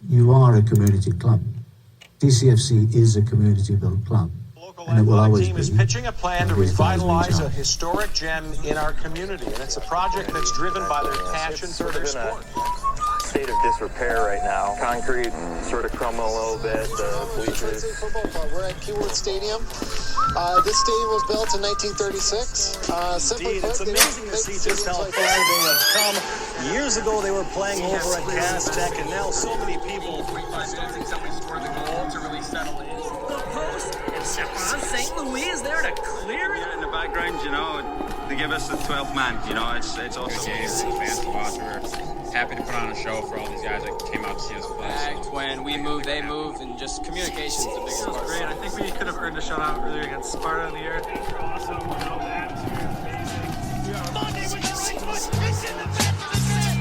you are a community club. DCFC is a community-built club. And it will always team is pitching a plan to revitalize a historic gem in our community, and it's a project that's driven by their passion for their sport. State of disrepair right now. Concrete sort of crumbling a little bit. The bleachers. Football club. We're at Keywood Stadium. This stadium was built in 1936. Simply put, it's amazing to see just how far they have come. Years ago, they were playing over at Gas Tech, and now so many people. The post and Stephon St. Louis is there to clear it. Yeah, in the background, you know, they give us the 12th man. You know, it's awesome. Games, fans to watch. We're happy to put on a show for all these guys that came out to see us play. When we move, they move, and just communication is the biggest part. It was great. I think we could have earned a shutout earlier against Sparta in the year. Awesome. You know, the atmosphere is amazing. Monday with the right foot. It's in the back of the net.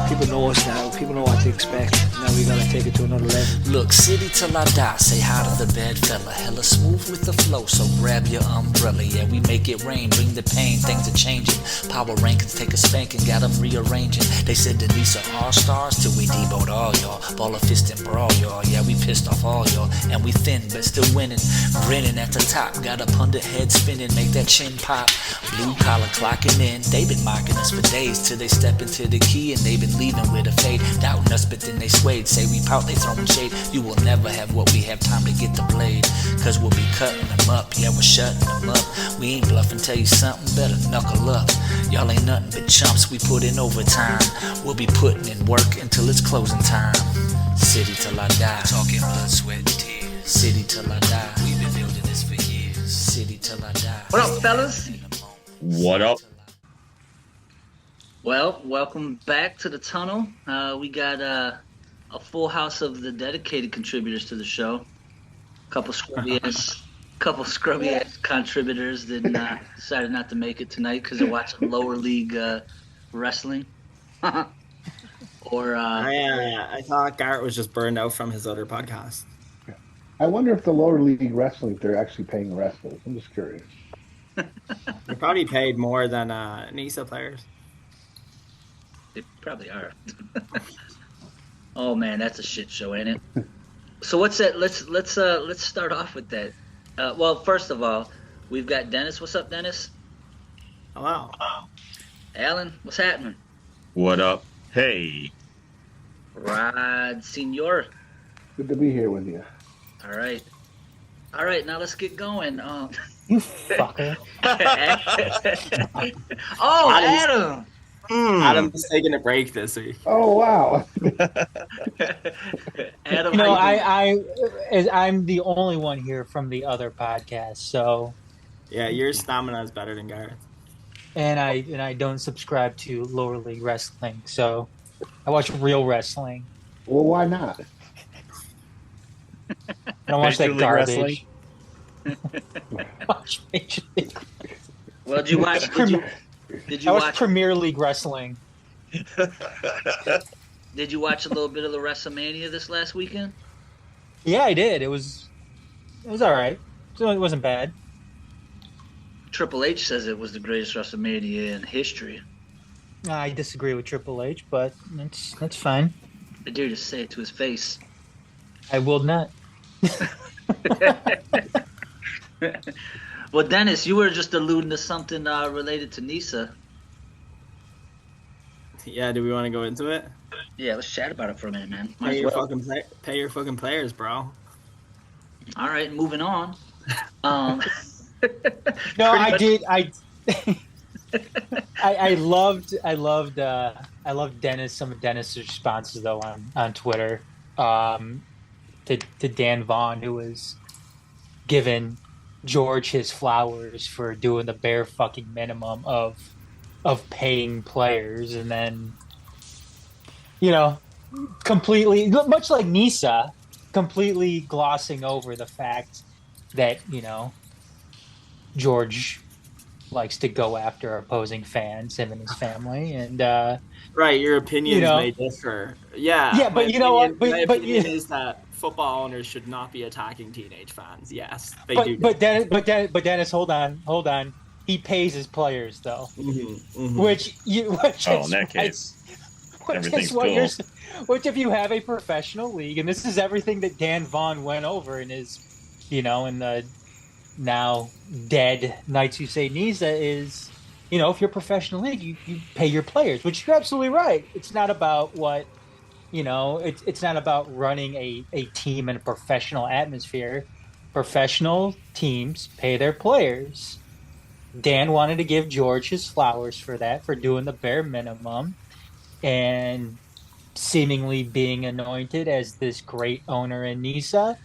People know us now. People know what to expect. Now we gotta take it to another level. Look, city till I die. Say hi to the bad fella. Hella smooth with the flow, so grab your umbrella. Yeah, we make it rain, bring the pain. Things are changing. Power rankings take a spanking, got them rearranging. They said Denis are all stars till we deboed all y'all. Ball of fist and brawl y'all. Yeah, we pissed off all y'all, and we thin but still winning. Grinning at the top, got up under head spinning, make that chin pop. Blue collar clocking in. They been mocking us for days till they step into the key, and they been leaving with a fade, doubting us, but then they swayed. Say we pout, they throwing shade. You will never have what we have, time to get the blade, cause we'll be cutting them up. Yeah, we're shutting them up. We ain't bluffing, tell you something, better knuckle up. Y'all ain't nothing but chumps, we put in overtime. We'll be putting in work until it's closing time. City till I die, talking blood, sweat, and tears. City till I die, we've been building this for years. City till I die. What up, fellas? What up? Well, welcome back to the tunnel. We got a full house of the dedicated contributors to the show. Couple scrubby-ass contributors that decided not to make it tonight because they're watching lower league wrestling. Or I thought Garrett was just burned out from his other podcast. I wonder if the lower league wrestling, if they're actually paying the wrestlers. I'm just curious. They're probably paid more than NISA players. They probably are. Oh man, that's a shit show, ain't it? So what's that? Let's start off with that. Well, first of all, we've got Dennis. What's up, Dennis? Hello. Alan, what's happening? What up? Hey. Rod Senior. Good to be here with you. All right. Now let's get going. You fucker. Oh, Adam. Adam's taking a break this week. Oh wow. Adam, you know, I'm the only one here from the other podcast, so yeah, your stamina is better than Gareth. And I don't subscribe to lower league wrestling, so I watch real wrestling. Well, why not? I don't watch that garbage. Watch Major League. Well, did you watch? Did you I watch watch Premier League wrestling? Did you watch a little bit of the WrestleMania this last weekend? Yeah, I did. It was all right. So it wasn't bad. Triple H says it was the greatest WrestleMania in history. I disagree with Triple H, but that's fine. I dare to say it to his face. I will not. Well, Dennis, you were just alluding to something related to NISA. Yeah, do we want to go into it? Yeah, let's chat about it for a minute, man. Pay your fucking players, bro. All right, moving on. No, I did. I loved Dennis. Some of Dennis' responses though on Twitter to Dan Vaughn, who was giving George his flowers for doing the bare fucking minimum of paying players, and then completely, much like Nisa, completely glossing over the fact that George likes to go after opposing fans, him and his family, and right, your opinions may differ. Yeah, but you know what? My opinion is that football owners should not be attacking teenage fans. Yes, they do. But Dennis, hold on. He pays his players though, which in that case, Everything's cool. Which if you have a professional league, and this is everything that Dan Vaughn went over in his, in the now dead Knights Who Say Nisa is, if you're a professional league, you pay your players, which you're absolutely right. It's not about what, it's not about running a team in a professional atmosphere. Professional teams pay their players. Dan wanted to give George his flowers for that, for doing the bare minimum and seemingly being anointed as this great owner in Nisa.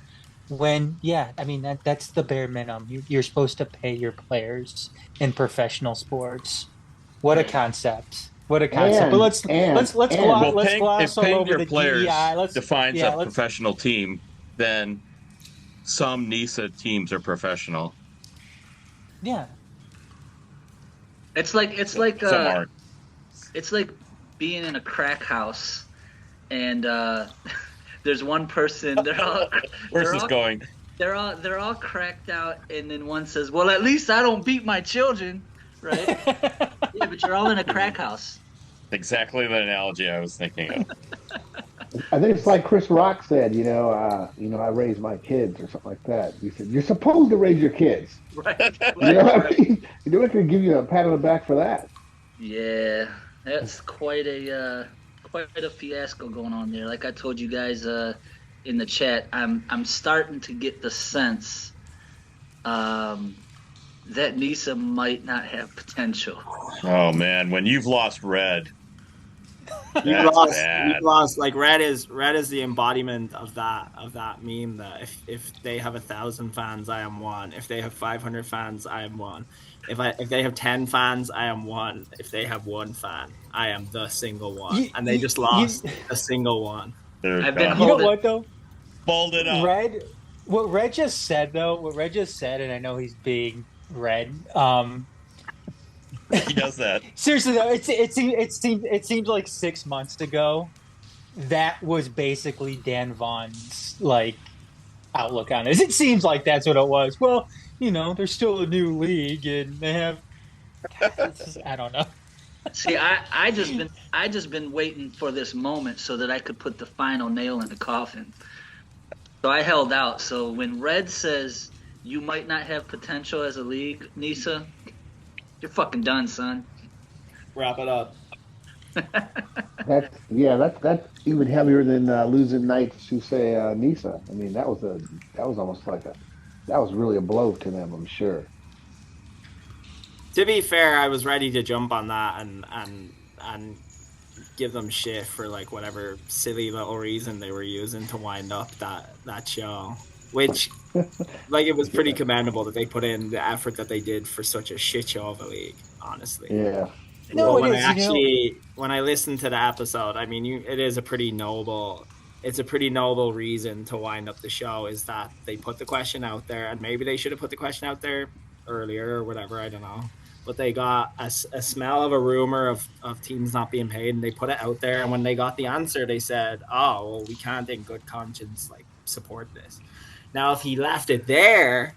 When, that's the bare minimum. You're supposed to pay your players in professional sports. What a concept! What a concept! But let's gloss all over the DEI. Defines a professional team. Then some Nisa teams are professional. Yeah. It's like some aren't. It's like being in a crack house and there's one person. Where's this going? They're all cracked out, and then one says, "Well, at least I don't beat my children," right? Yeah, but you're all in a crack house. Exactly the analogy I was thinking of. I think it's like Chris Rock said, I raise my kids or something like that. He said, "You're supposed to raise your kids." Right. You know what I mean? You're not going to give you a pat on the back for that. Yeah, that's quite a fiasco going on there. Like I told you guys in the chat, I'm starting to get the sense that Nisa might not have potential. Oh man, when you've lost Red, you've lost. Like Red is the embodiment of that meme. That if they have 1,000 fans, I am one. If they have 500 fans, I am one. If they have 10 fans, I am one. If they have one fan, I am the single one. And they just lost a single one. I've been holding. You know what though? Folded up. What Red just said, and I know he's being Red. He does that. Seriously though, it seemed like 6 months ago. That was basically Dan Vaughn's outlook on it. It seems like that's what it was. Well, there's still a new league, and they have. I don't know. See, I just been waiting for this moment so that I could put the final nail in the coffin. So I held out. So when Red says you might not have potential as a league, Nisa, you're fucking done, son. Wrap it up. That's even heavier than losing Knights Who Say Nisa. I mean, that was almost that was really a blow to them, I'm sure. To be fair, I was ready to jump on that and give them shit for whatever silly little reason they were using to wind up that show. Which, it was pretty commendable that they put in the effort that they did for such a shit show of a league, honestly. Yeah. No, when I listened to the episode, I mean, it is a pretty noble reason to wind up the show, is that they put the question out there, and maybe they should have put the question out there earlier or whatever, I don't know. But they got a smell of a rumor of teams not being paid, and they put it out there, and when they got the answer, they said, "Oh, well, we can't in good conscience support this." Now, if he left it there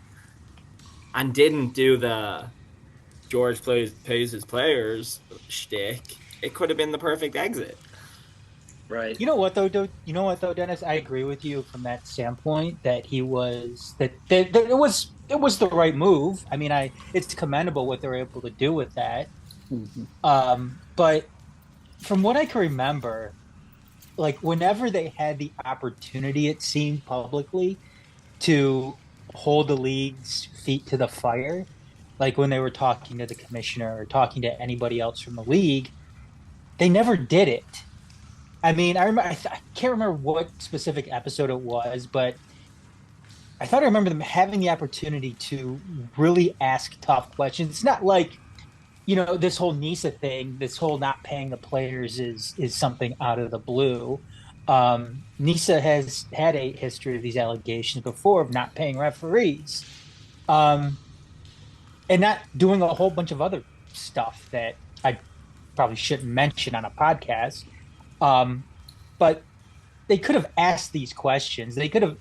and didn't do the George pays his players shtick, it could have been the perfect exit. Right. You know what though, Dennis? I agree with you from that standpoint that it was the right move. I mean, it's commendable what they were able to do with that. Mm-hmm. But from what I can remember, whenever they had the opportunity, it seemed publicly, to hold the league's feet to the fire, when they were talking to the commissioner or talking to anybody else from the league, they never did it. I mean, I can't remember what specific episode it was, but I thought I remember them having the opportunity to really ask tough questions. It's not this whole Nisa thing, this whole not paying the players is something out of the blue. Nisa has had a history of these allegations before of not paying referees, and not doing a whole bunch of other stuff that I probably shouldn't mention on a podcast. But they could have asked these questions. They could have,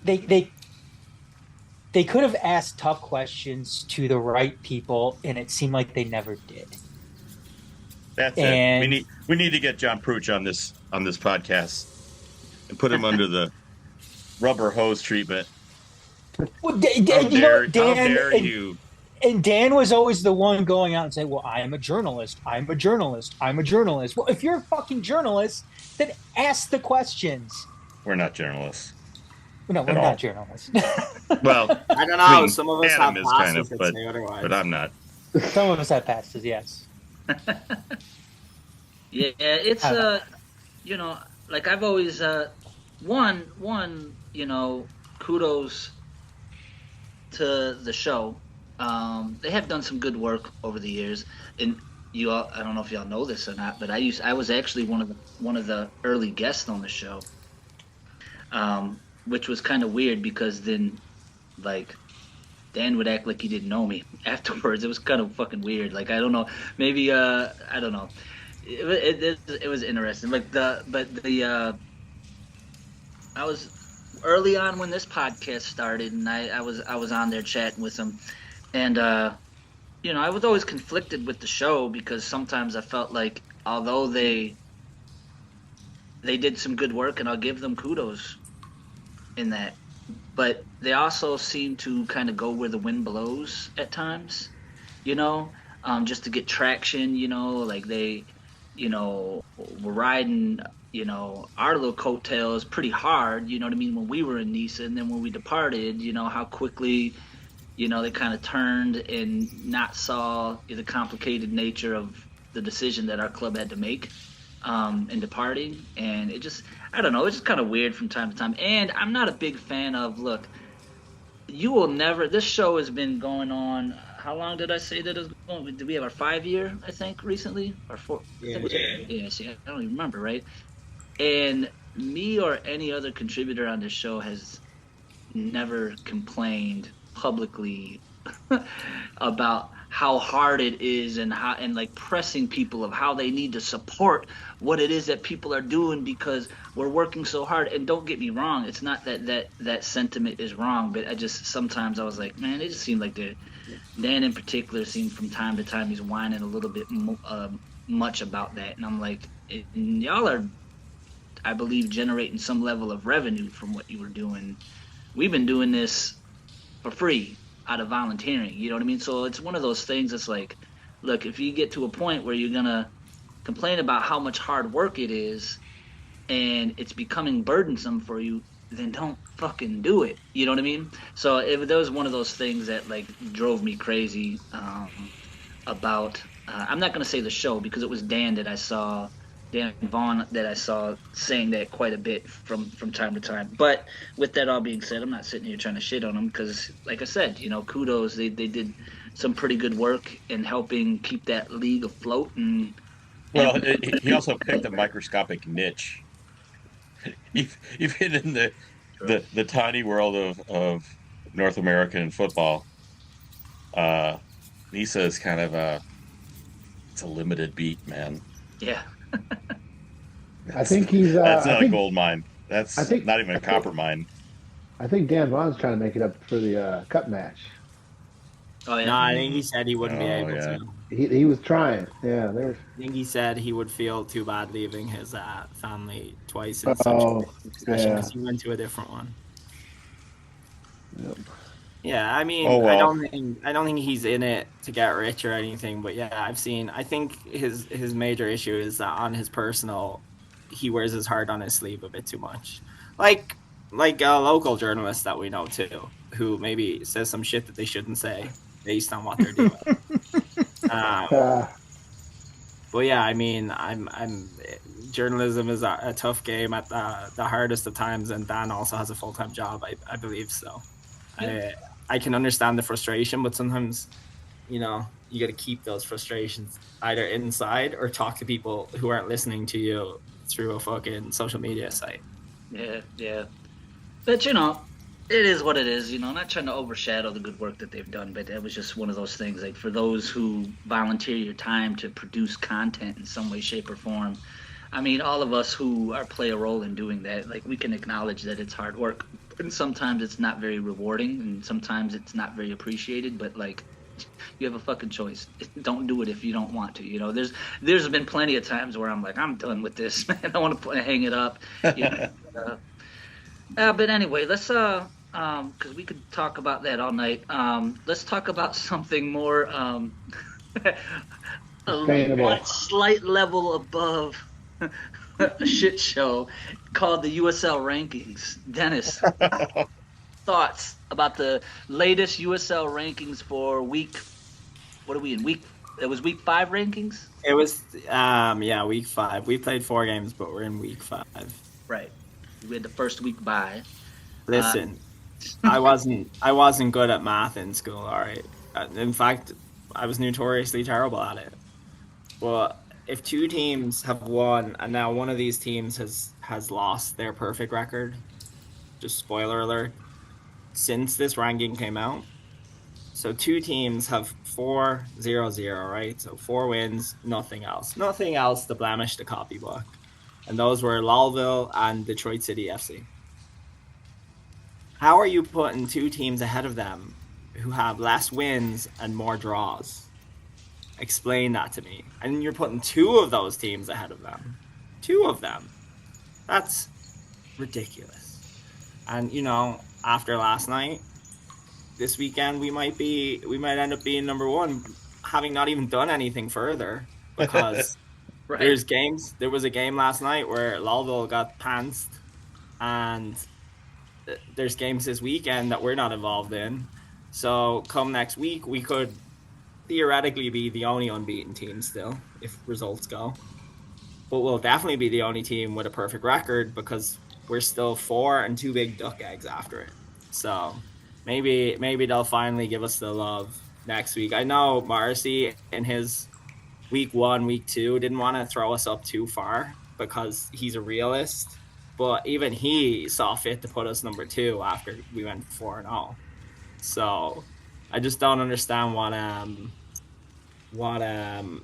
they could have asked tough questions to the right people, and it seemed like they never did. That's And- it. We need to get John Pruch on this podcast and put him under the rubber hose treatment. Well, How dare and, you? And Dan was always the one going out and saying, "Well, I'm a journalist. I'm a journalist. I'm a journalist." Well, if you're a fucking journalist, then ask the questions. We're not journalists. No, we're not journalists. Well, I don't know. Some of us Adam have is kind of, passes that but, say otherwise. but I'm not. Some of us have passes, yes. Yeah, it's you know, like I've always one, you know, kudos to the show. They have done some good work over the years, and you all, I don't know if y'all know this or not, but I was actually one of the early guests on the show, which was kind of weird because then, like, Dan would act like he didn't know me afterwards. It was kind of fucking weird. Like, I don't know, maybe I don't know. It was interesting. Like I was early on when this podcast started, and I was on there chatting with them, and you know, I was always conflicted with the show because sometimes I felt like although they did some good work, and I'll give them kudos in that, but they also seem to kind of go where the wind blows at times, you know, just to get traction, you know, like they, you know, were riding, you know, our little coattails pretty hard, you know what I mean, when we were in NISA, and then when we departed, you know, how quickly, you know, they kind of turned and not saw the complicated nature of the decision that our club had to make in departing. And it just, I don't know, it's just kind of weird from time to time. And I'm not a big fan of, look, you will never, this show has been going on, how long did I say that it was going? Did we have our 5-year, I think, recently? Or 4? Yeah, see, I don't even remember, right? And me or any other contributor on this show has never complained publicly about how hard it is, and how, and like pressing people of how they need to support what it is that people are doing because we're working so hard. And don't get me wrong, it's not that sentiment is wrong, but I just, sometimes I was like, man, it just seemed like Dan in particular seemed from time to time he's whining a little bit much about that, and I'm like, y'all are, I believe, generating some level of revenue from what you were doing. We've been doing this for free out of volunteering, you know what I mean? So it's one of those things that's like, look, if you get to a point where you're gonna complain about how much hard work it is and it's becoming burdensome for you, then don't fucking do it, you know what I mean? So that was one of those things that like drove me crazy about I'm not gonna say the show, because it was Dan Vaughn that I saw saying that quite a bit from time to time. But with that all being said, I'm not sitting here trying to shit on them, because like I said, you know, kudos, they did some pretty good work in helping keep that league afloat. And well, he also picked a microscopic niche. Even in the tiny world of North American football, NISA is kind of it's a limited beat, man. Yeah. I think he's. That's not a gold mine. That's not even a copper mine. I think Dan Vaughn's trying to make it up for the cup match. Oh yeah. No, I think he said he wouldn't be able to. He was trying. Yeah, I think he said he would feel too bad leaving his family twice in succession because he went to a different one. Yep. Yeah, I mean, I don't think he's in it to get rich or anything, but yeah, I think his major issue is that on his personal, he wears his heart on his sleeve a bit too much. Like a local journalist that we know too, who maybe says some shit that they shouldn't say based on what they're doing. But yeah, I mean, journalism is a tough game at the hardest of times, and Dan also has a full-time job, I believe so. Yeah. I can understand the frustration, but sometimes, you know, you got to keep those frustrations either inside or talk to people who aren't listening to you through a fucking social media site. Yeah. But, you know, it is what it is. You know, I'm not trying to overshadow the good work that they've done, but it was just one of those things. Like, for those who volunteer your time to produce content in some way, shape, or form, I mean, all of us who play a role in doing that, like, we can acknowledge that it's hard work. And sometimes it's not very rewarding, and sometimes it's not very appreciated, but like, You have a fucking choice. Don't do it if you don't want to. You know, there's been plenty of times where I'm like, I'm done with this, man. I want to hang it up. You know? But anyway, let's because we could talk about that all night. Let's talk about something more a slight level above a shit show called the USL Rankings. Dennis, thoughts about the latest USL rankings for week? What are we in? It was week 5 rankings. It was week 5. We played 4 games, but we're in week 5. Right. We had the first week bye. Listen, I wasn't good at math in school. All right. In fact, I was notoriously terrible at it. But if 2 teams have won and now one of these teams has lost their perfect record, just spoiler alert, since this ranking came out, so 2 teams have 4-0-0, right? So 4 wins, nothing else to blemish the copybook, and those were Lowville and Detroit City FC. How are you putting 2 teams ahead of them who have less wins and more draws? Explain that to me. And you're putting 2 of those teams ahead of them. 2 of them. That's ridiculous. And you know, after last night, this weekend we might end up being number 1, having not even done anything further, because right. There was a game last night where Lowville got pantsed, and there's games this weekend that we're not involved in. So come next week, we could theoretically be the only unbeaten team still, if results go. But we'll definitely be the only team with a perfect record, because we're still 4 and 2 big duck eggs after it. So maybe they'll finally give us the love next week. I know Marcy in his week 1, week 2 didn't want to throw us up too far because he's a realist, but even he saw fit to put us number 2 after we went 4-0. So I just don't understand what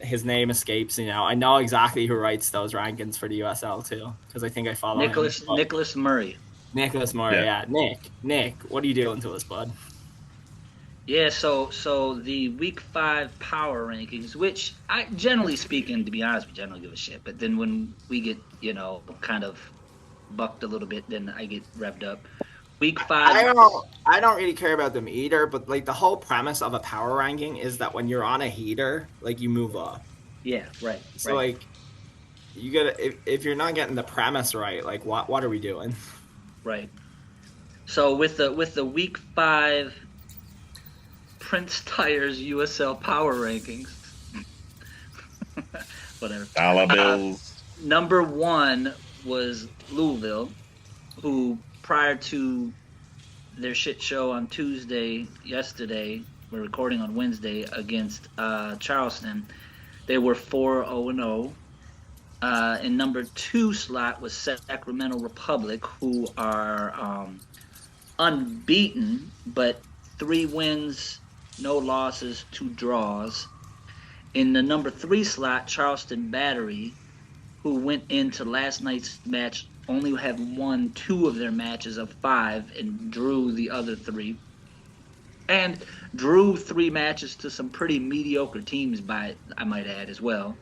his name escapes me now. I know exactly who writes those rankings for the USL too, because I think I follow Nicholas Murray. Nicholas Murray, yeah. Nick, what are you doing to us, bud? Yeah, so the week 5 power rankings, which I generally speaking, to be honest, we generally give a shit. But then when we get, you know, kind of bucked a little bit, then I get revved up. Week 5. I don't really care about them either, but like the whole premise of a power ranking is that when you're on a heater, like you move up. Yeah, right. So like you gotta, if you're not getting the premise right, like what are we doing? Right. So with the week 5 Prince Tires USL Power Rankings, whatever. Dollar bills. Number 1 was Louisville, who prior to their shit show on yesterday, we're recording on Wednesday, against Charleston, they were 4-0-0. In number 2 slot was Sacramento Republic, who are unbeaten, but 3 wins, no losses, 2 draws. In the number 3 slot, Charleston Battery, who went into last night's match, only have won 2 of their matches of 5 and drew the other 3. And drew 3 matches to some pretty mediocre teams, I might add, as well.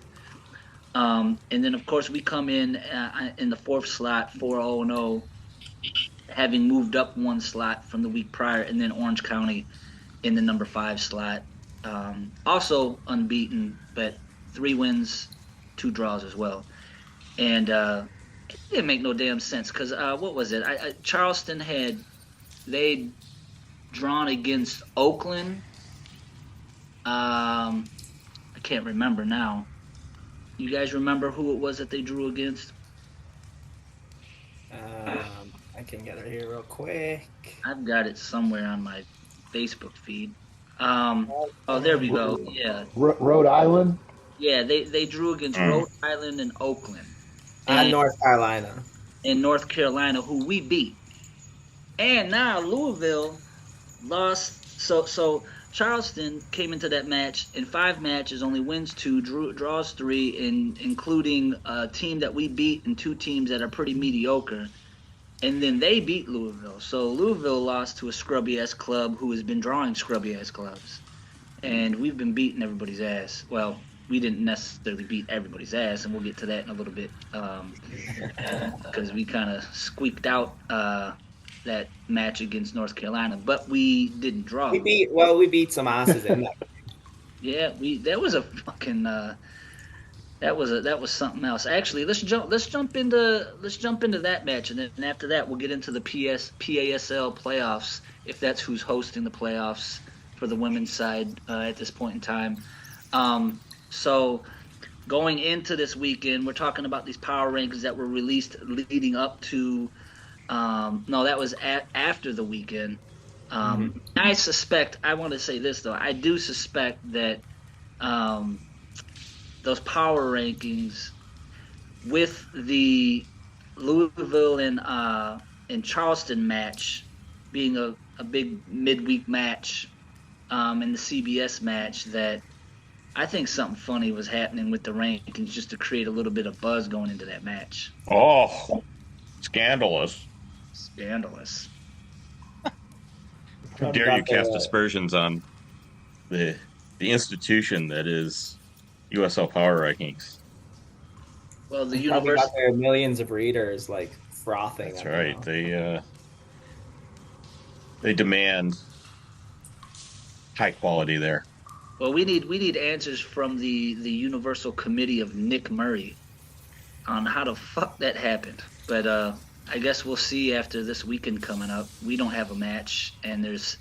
And then, of course, we come in the 4th slot, 4-0-0, having moved up 1 slot from the week prior, and then Orange County in the number 5 slot. Also unbeaten, but 3 wins, 2 draws as well. And it didn't make no damn sense because what was it? Charleston they'd drawn against Oakland. I can't remember now. You guys remember who it was that they drew against? I can get it here real quick. I've got it somewhere on my Facebook feed. Oh, there we go. Yeah. Rhode Island? Yeah, they drew against Rhode Island and Oakland. And North Carolina. And North Carolina, who we beat. And now Louisville lost. So Charleston came into that match in 5 matches, only wins 2, draws 3, including a team that we beat and 2 teams that are pretty mediocre. And then they beat Louisville. So Louisville lost to a scrubby-ass club who has been drawing scrubby-ass clubs. and we've been beating everybody's ass. Well, we didn't necessarily beat everybody's ass, and we'll get to that in a little bit, because we kind of squeaked out that match against North Carolina, but we didn't draw. We beat some asses in that. Yeah, that was a fucking that was something else. Actually, let's jump into that match, and then after that we'll get into the PASL playoffs, if that's who's hosting the playoffs for the women's side at this point in time. So going into this weekend, we're talking about these power rankings that were released leading up to no, that was after the weekend. I want to say this though, I do suspect that those power rankings with the Louisville and Charleston match being a big midweek match, and the CBS match, that I think something funny was happening with the rankings just to create a little bit of buzz going into that match. Oh, scandalous. Scandalous. How dare you cast aspersions on the institution that is USL Power Rankings? Well, the universe got their millions of readers like frothing. That's right. They demand high quality there. Well, we need answers from the Universal Committee of Nick Murray on how the fuck that happened. But I guess we'll see after this weekend coming up. We don't have a match, and there's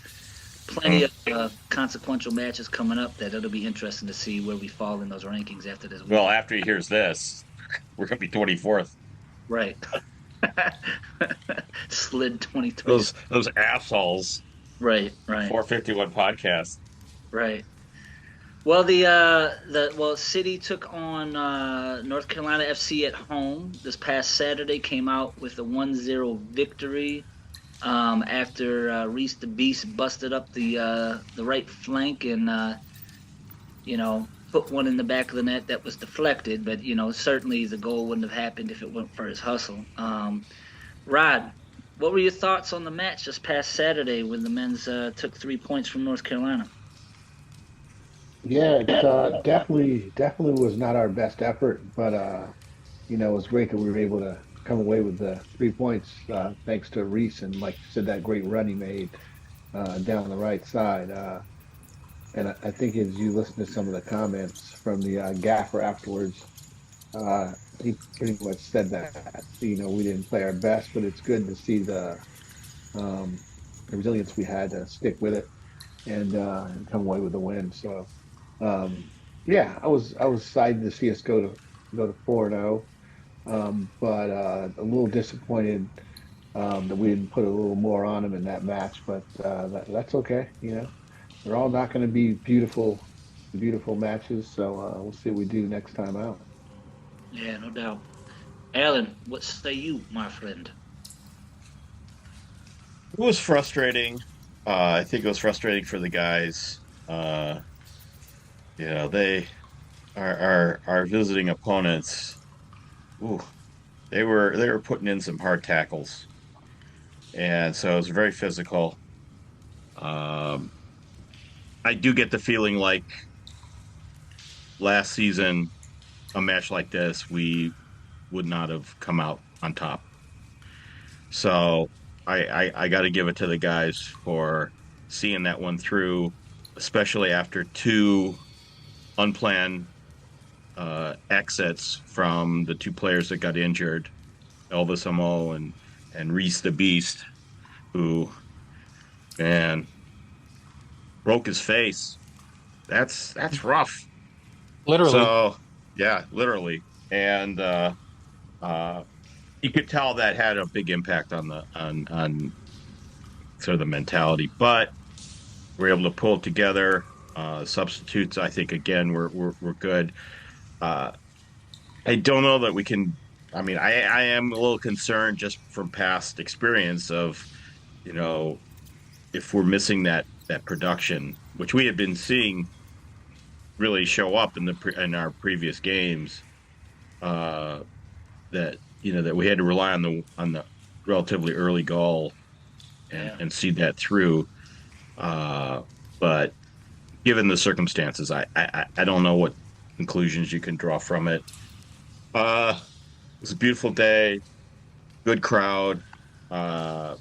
plenty of consequential matches coming up that it'll be interesting to see where we fall in those rankings after this weekend. Well, after he hears this, we're going to be 24th. Right. Slid 23. Those assholes. Right. 451 podcast. Right. Well, the City took on North Carolina FC at home this past Saturday. Came out with a 1-0 victory after Reese the Beast busted up the right flank and put one in the back of the net that was deflected. But certainly the goal wouldn't have happened if it weren't for his hustle. Rod, what were your thoughts on the match this past Saturday when the men's took 3 points from North Carolina? Yeah, it definitely was not our best effort, but it was great that we were able to come away with the 3 points thanks to Reese and, like you said, that great run he made down the right side. And I think as you listen to some of the comments from the gaffer afterwards, he pretty much said that we didn't play our best, but it's good to see the resilience we had to stick with it and come away with the win. So. I was excited to see us go to 4-0, but a little disappointed that we didn't put a little more on them in that match. But that's okay. They're all not going to be beautiful matches. So we'll see what we do next time out. Yeah, no doubt. Alan, what say you, my friend? It was frustrating. I think it was frustrating for the guys. They our visiting opponents. Ooh, they were putting in some hard tackles, and so it was very physical. I do get the feeling like last season, a match like this, we would not have come out on top. So I got to give it to the guys for seeing that one through, especially after two unplanned exits from the two players that got injured, Elvis Amo and Reese the Beast, who, man, broke his face. That's rough. Literally. So, yeah, literally. And you could tell that had a big impact on sort of the mentality. But we're able to pull it together. Substitutes, I think, again, were good. I don't know that we can. I mean, I am a little concerned just from past experience of, if we're missing that production, which we had been seeing really show up in our previous games, that we had to rely on the relatively early goal and see that through. But given the circumstances, I don't know what conclusions you can draw from it. It was a beautiful day, good crowd. So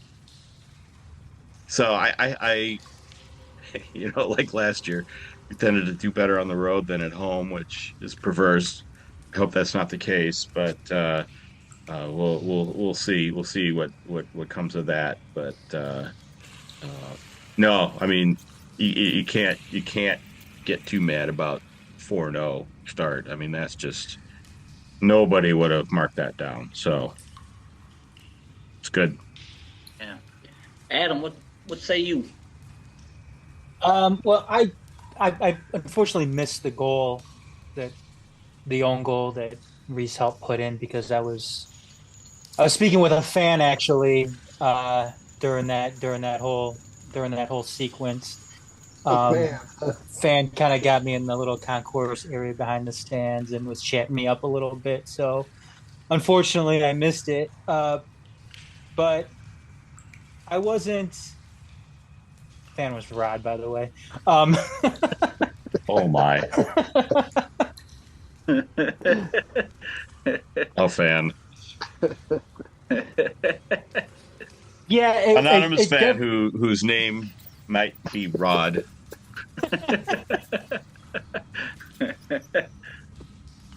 like last year, we tended to do better on the road than at home, which is perverse. I hope that's not the case, but we'll see. We'll see what comes of that. But no, I mean, you can't get too mad about 4-0 start. I mean, that's just nobody would have marked that down. So it's good. Yeah. Adam, what say you? Well, I unfortunately missed the own goal that Reese helped put in because I was speaking with a fan actually during that whole sequence. Fan kind of got me in the little concourse area behind the stands and was chatting me up a little bit. So unfortunately, I missed it. But I wasn't. Fan was Rod, by the way. Oh my. Oh, fan. Yeah, anonymous fan whose name might be Rod.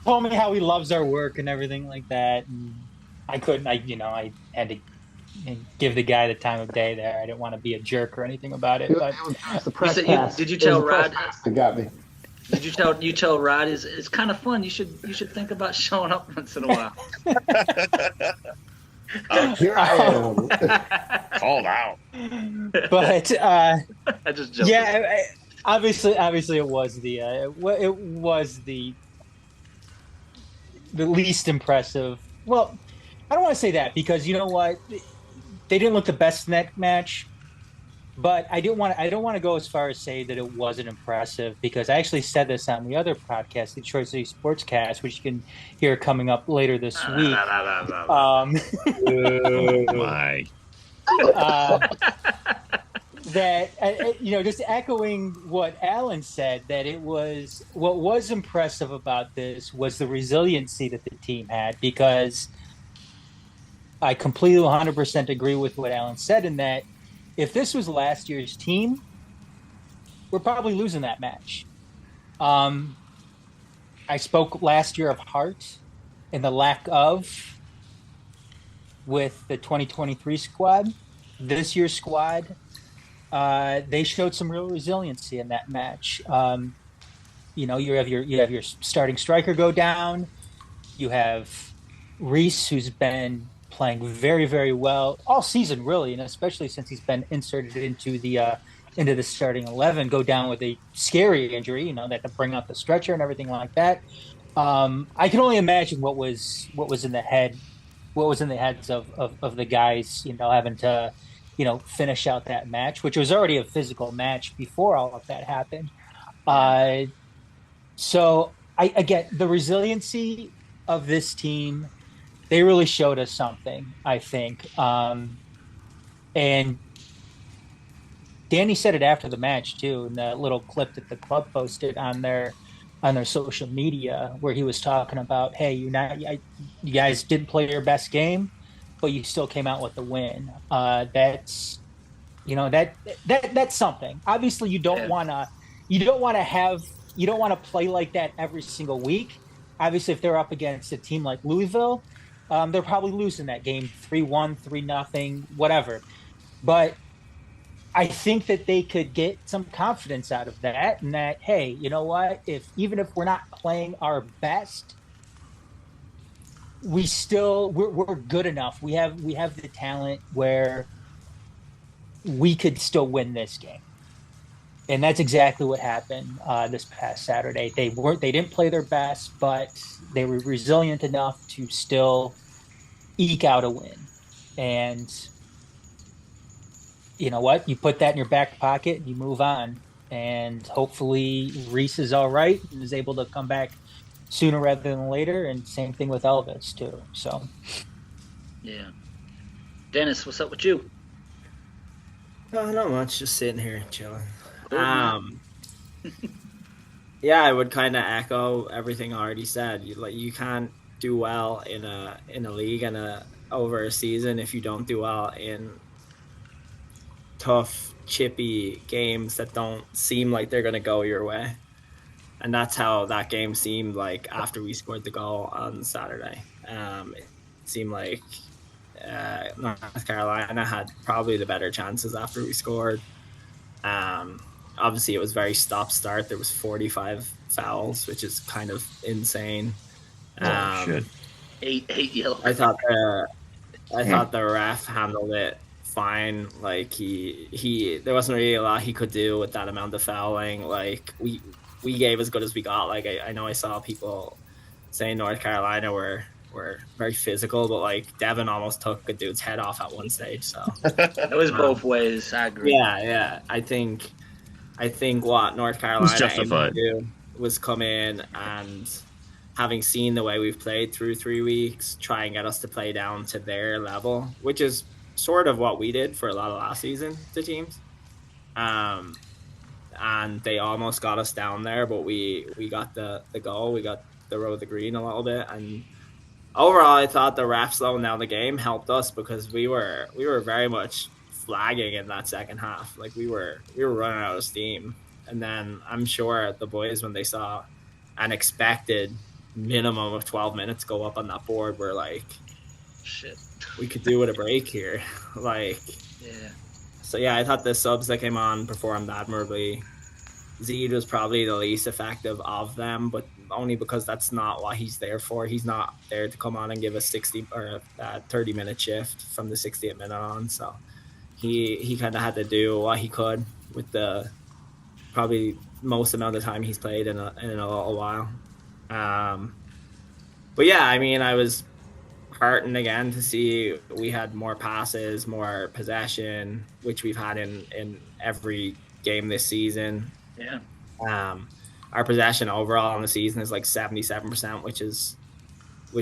Told me how he loves our work and everything like that, and I couldn't. I had to give the guy the time of day there. I didn't want to be a jerk or anything about it. But did you tell Rod? That got me. Did you tell Rod it's kind of fun. You should think about showing up once in a while. Here I am. Called out. But I just jumped. Yeah, obviously it was the least impressive. Well, I don't want to say that because you know what, they didn't look the best in that match. But I don't want to go as far as say that it wasn't impressive because I actually said this on the other podcast, the Detroit City Sportscast, which you can hear coming up later this week. Oh my! That just echoing what Alan said, that what was impressive about this was the resiliency that the team had, because I completely 100% agree with what Alan said in that. If this was last year's team, we're probably losing that match. I spoke last year of heart and the lack of with the 2023 squad. This year's squad, they showed some real resiliency in that match. You have your starting striker go down. You have Reese, who's been playing very, very well all season, really, and especially since he's been inserted into the starting 11, go down with a scary injury. They had to bring out the stretcher and everything like that. I can only imagine what was in the heads of the guys, having to, finish out that match, which was already a physical match before all of that happened. So I get the resiliency of this team. They really showed us something, I think. And Danny said it after the match too, in that little clip that the club posted on their social media, where he was talking about, hey, you guys didn't play your best game, but you still came out with the win. That's something. Obviously, you don't want to play like that every single week. Obviously, if they're up against a team like Louisville, they're probably losing that game 3-1, 3-0, whatever. But I think that they could get some confidence out of that, and that, hey, you know what? Even if we're not playing our best, we're good enough. We have the talent where we could still win this game. And that's exactly what happened this past Saturday. They didn't play their best, but they were resilient enough to still eke out a win. And you know what? You put that in your back pocket and you move on. And hopefully Reese is all right and is able to come back sooner rather than later. And same thing with Elvis too. So, yeah. Dennis, what's up with you? Not much. Just sitting here chilling. Yeah, I would kind of echo everything I already said. You can't do well in a league and over a season if you don't do well in tough, chippy games that don't seem like they're going to go your way. And that's how that game seemed like after we scored the goal on Saturday. It seemed like North Carolina had probably the better chances after we scored. Obviously, it was very stop-start. There was 45 fouls, which is kind of insane. Shit. Eight yellow. I thought the ref handled it fine. Like he there wasn't really a lot he could do with that amount of fouling. Like we gave as good as we got. Like I know I saw people saying North Carolina were very physical, but like Devin almost took a dude's head off at one stage. So it was both ways. I agree. Yeah. I think what North Carolina justified. do was come in and, having seen the way we've played through 3 weeks, try and get us to play down to their level, which is sort of what we did for a lot of last season to teams. And they almost got us down there, but we got the goal. We got the road to green a little bit. And overall, I thought the refs slowing down the game helped us because we were very much flagging in that second half. Like we were running out of steam. And then I'm sure the boys, when they saw an expected minimum of 12 minutes go up on that board, were like, shit, we could do with a break here. Like, yeah. So yeah, I thought the subs that came on performed admirably. Zed was probably the least effective of them, but only because that's not what he's there for. He's not there to come on and give a 60 or a 30-minute shift from the 60th minute on. So he kind of had to do what he could with the probably most amount of time he's played in a little while. But yeah, I mean, I was heartened again to see we had more passes, more possession, which we've had in every game this season. Yeah. Our possession overall in the season is like 77%, which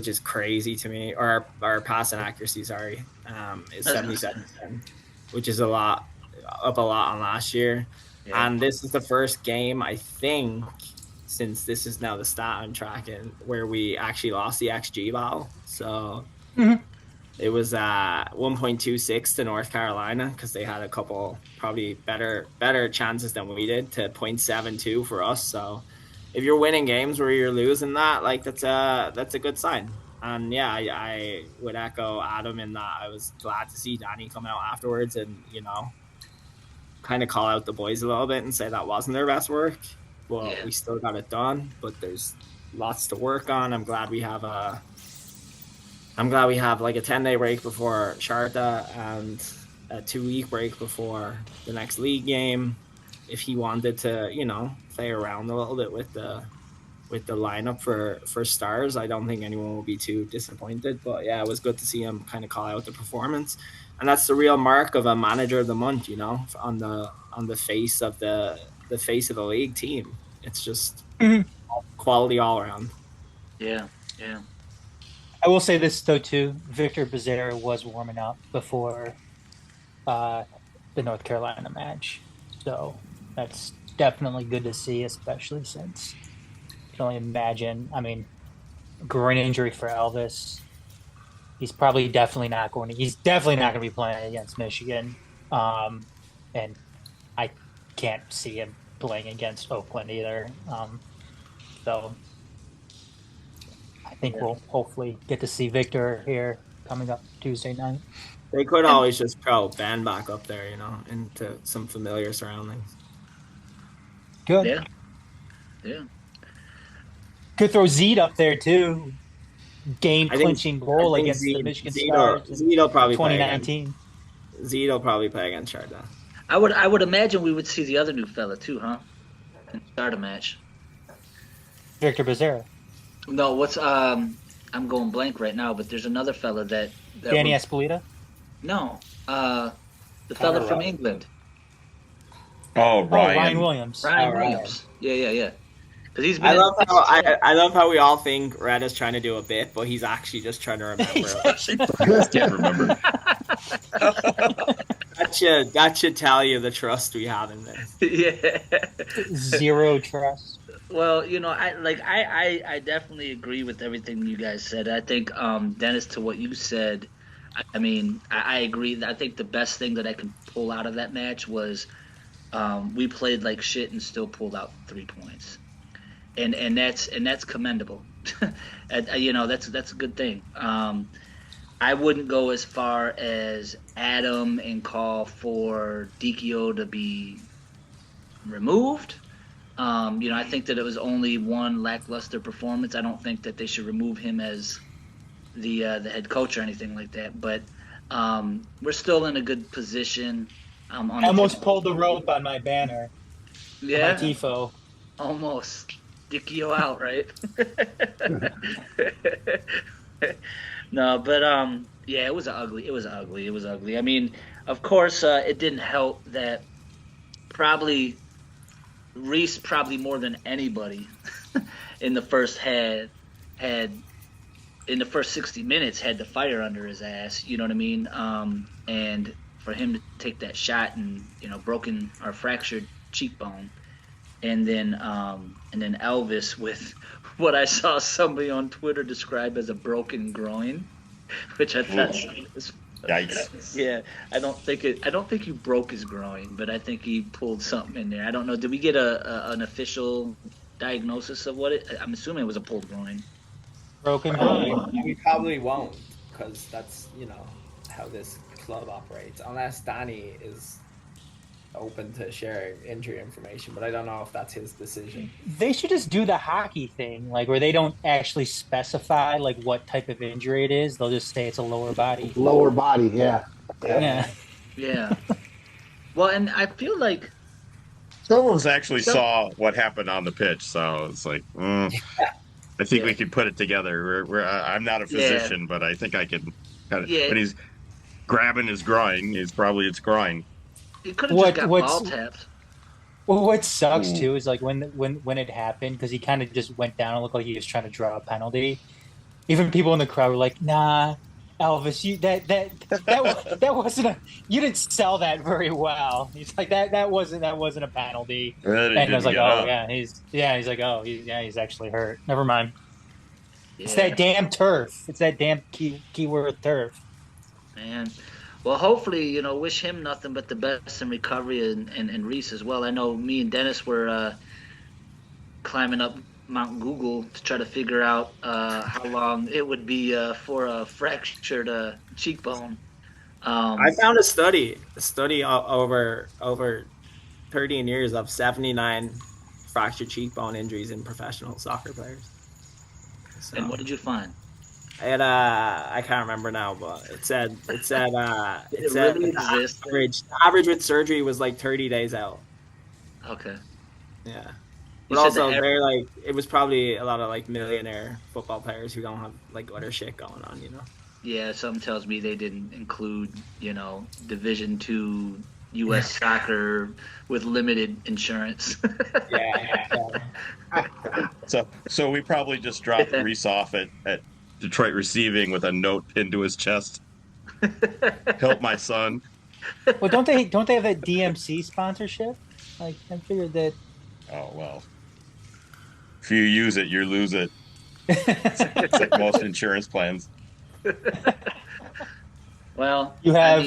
is crazy to me. Or our passing accuracy, is 77%, which is up a lot on last year. Yeah. And this is the first game, I think, since this is now the stat I'm tracking, where we actually lost the XG battle. So it was 1.26 to North Carolina because they had a couple probably better chances than we did, to 0.72 for us. So if you're winning games where you're losing that, like that's a good sign. And yeah, I would echo Adam in that I was glad to see Danny come out afterwards and, kind of call out the boys a little bit and say that wasn't their best work. Well, we still got it done, but there's lots to work on. I'm glad we have like a 10-day break before Sharta and a 2-week break before the next league game. If he wanted to, play around a little bit with the lineup for stars, I don't think anyone will be too disappointed. But yeah, it was good to see him kind of call out the performance, and that's the real mark of a manager of the month. On the face of the face of the league team. It's just quality all around. Yeah. I will say this though too. Victor Bezerra was warming up before the North Carolina match, so that's definitely good to see, especially since I can only imagine. I mean, groin injury for Elvis. He's definitely not going to be playing against Michigan, and I can't see him playing against Oakland either. So I think we'll hopefully get to see Victor here coming up Tuesday night. They could always just throw Ben back up there, into some familiar surroundings. Good. Yeah. Could throw Zed up there too. Game-clinching goal against the Michigan Stars in 2019. Zed will probably play against Sharta. I would imagine we would see the other new fella too, huh? And start a match. Victor Bezerra. No, I'm going blank right now, but there's another fella that Danny Espolita? No. The fella from England. Oh, Ryan. Ryan Williams. Ryan Williams. Yeah. Because he's been I love how we all think Red is trying to do a bit, but he's actually just trying to remember. Can't remember. that should tell you the trust we have in this. Yeah. Zero trust. Well, I definitely agree with everything you guys said. I think, Dennis, to what you said, I agree. I think the best thing that I can pull out of that match was we played like shit and still pulled out 3 points, and that's commendable. And, that's a good thing. I wouldn't go as far as Adam and call for Dikio to be removed. I think that it was only one lackluster performance. I don't think that they should remove him as the head coach or anything like that. But we're still in a good position. I almost pulled the rope on my banner. Yeah, my tifo. Almost Dikio out, right? No, but yeah, it was ugly. I mean, of course, it didn't help that Reese probably more than anybody in the first in the first 60 minutes had the fire under his ass, you know what I mean? And for him to take that shot and, broken or fractured cheekbone, and then Elvis with what I saw somebody on Twitter describe as a broken groin, which I thought was yikes. Yeah, I don't think he broke his groin, but I think he pulled something in there. I don't know. Did we get an official diagnosis of what it? I'm assuming it was a pulled groin. Broken groin. We probably won't, because that's how this club operates. Unless Danny is open to sharing injury information, but I don't know if that's his decision. They should just do the hockey thing, where they don't actually specify what type of injury it is. They'll just say it's a lower body. Lower body, yeah. Yeah. Well, and I feel like some of us actually saw what happened on the pitch, so it's like, I think we could put it together. I'm not a physician, but I think I can kind of. Yeah. When he's grabbing his groin, it's groin. It could have just got ball tapped. Well, what sucks too is when it happened, because he kind of just went down and looked like he was trying to draw a penalty. Even people in the crowd were like, "Nah, Elvis, that wasn't you didn't sell that very well." He's like, that wasn't a penalty. Really? And I was like, "Oh yeah, he's like, oh he's actually hurt. Never mind." Yeah. It's that damn turf. It's that damn keyword turf. Man. Well, hopefully, wish him nothing but the best in recovery and Reese as well. I know me and Dennis were climbing up Mount Google to try to figure out how long it would be for a fractured cheekbone. I found a study over 13 years of 79 fractured cheekbone injuries in professional soccer players. So. And what did you find? And I can't remember now, but it said really exists? average with surgery was like 30 days out. Okay. Yeah. But also it was probably a lot of millionaire football players who don't have other shit going on, Yeah, something tells me they didn't include, Division II U.S. soccer with limited insurance. Yeah. So we probably just dropped Reese off at Detroit receiving with a note pinned to his chest. Help my son. Well, don't they have that DMC sponsorship? I figured that. Oh well. If you use it, you lose it. It's like most insurance plans. Well, you have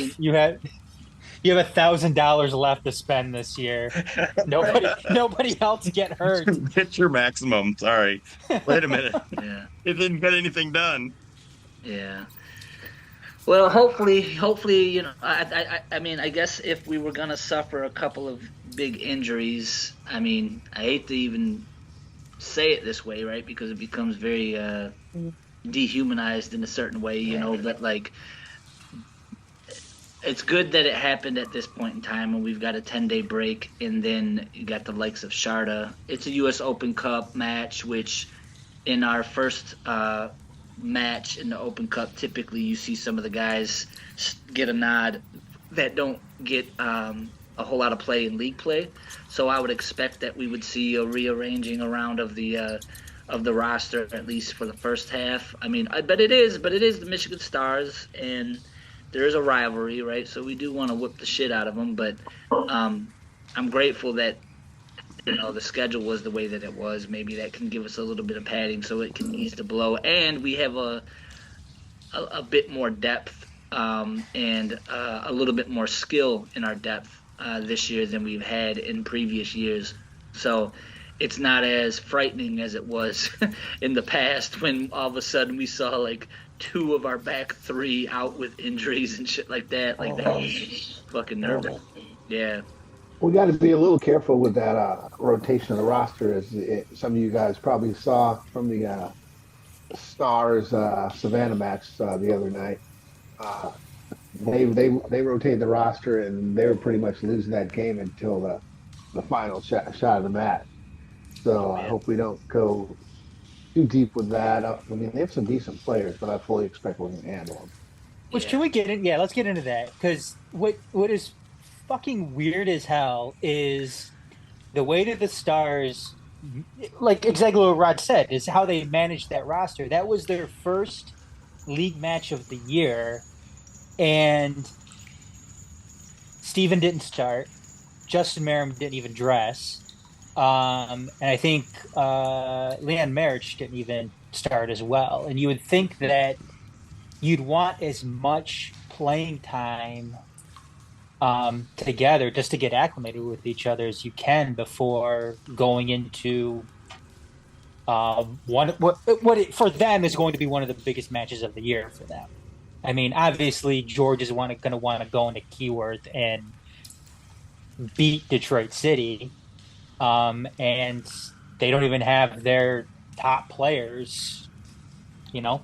$1,000 left to spend this year. Nobody else get hurt. Hit your maximum. Sorry. Wait a minute. Yeah. It didn't get anything done. Yeah. Well, hopefully, I guess if we were gonna suffer a couple of big injuries, I hate to even say it this way, right? Because it becomes very dehumanized in a certain way, that it's good that it happened at this point in time, and we've got a 10-day break, and then you got the likes of Sharta. It's a U.S. Open Cup match, which in our first match in the Open Cup, typically you see some of the guys get a nod that don't get a whole lot of play in league play. So I would expect that we would see a rearranging around of the roster, at least for the first half. But it is the Michigan Stars, and there is a rivalry, right? So we do want to whip the shit out of them, but I'm grateful that the schedule was the way that it was. Maybe that can give us a little bit of padding so it can ease the blow, and we have a bit more depth and a little bit more skill in our depth this year than we've had in previous years. So it's not as frightening as it was in the past when all of a sudden we saw like 2 of our back 3 out with injuries and shit like that. Like that was fucking nervous. Yeah. We got to be a little careful with that rotation of the roster, as some of you guys probably saw from the Stars Savannah match the other night. They rotated the roster, and they were pretty much losing that game until the final shot of the match. So I hope we don't go too deep with that. I mean, they have some decent players, but I fully expect we're going to handle them. Which can we get in? Yeah, let's get into that, because what is fucking weird as hell is the way that the Stars, like exactly what Rod said, is how they managed that roster. That was their first league match of the year, and Steven didn't start. Justin Merrim didn't even dress. And I think Leon Marich didn't even start as well. And you would think that you'd want as much playing time together just to get acclimated with each other as you can before going into what for them is going to be one of the biggest matches of the year for them. I mean, obviously George is going to want to go into Keyworth and beat Detroit City, and they don't even have their top players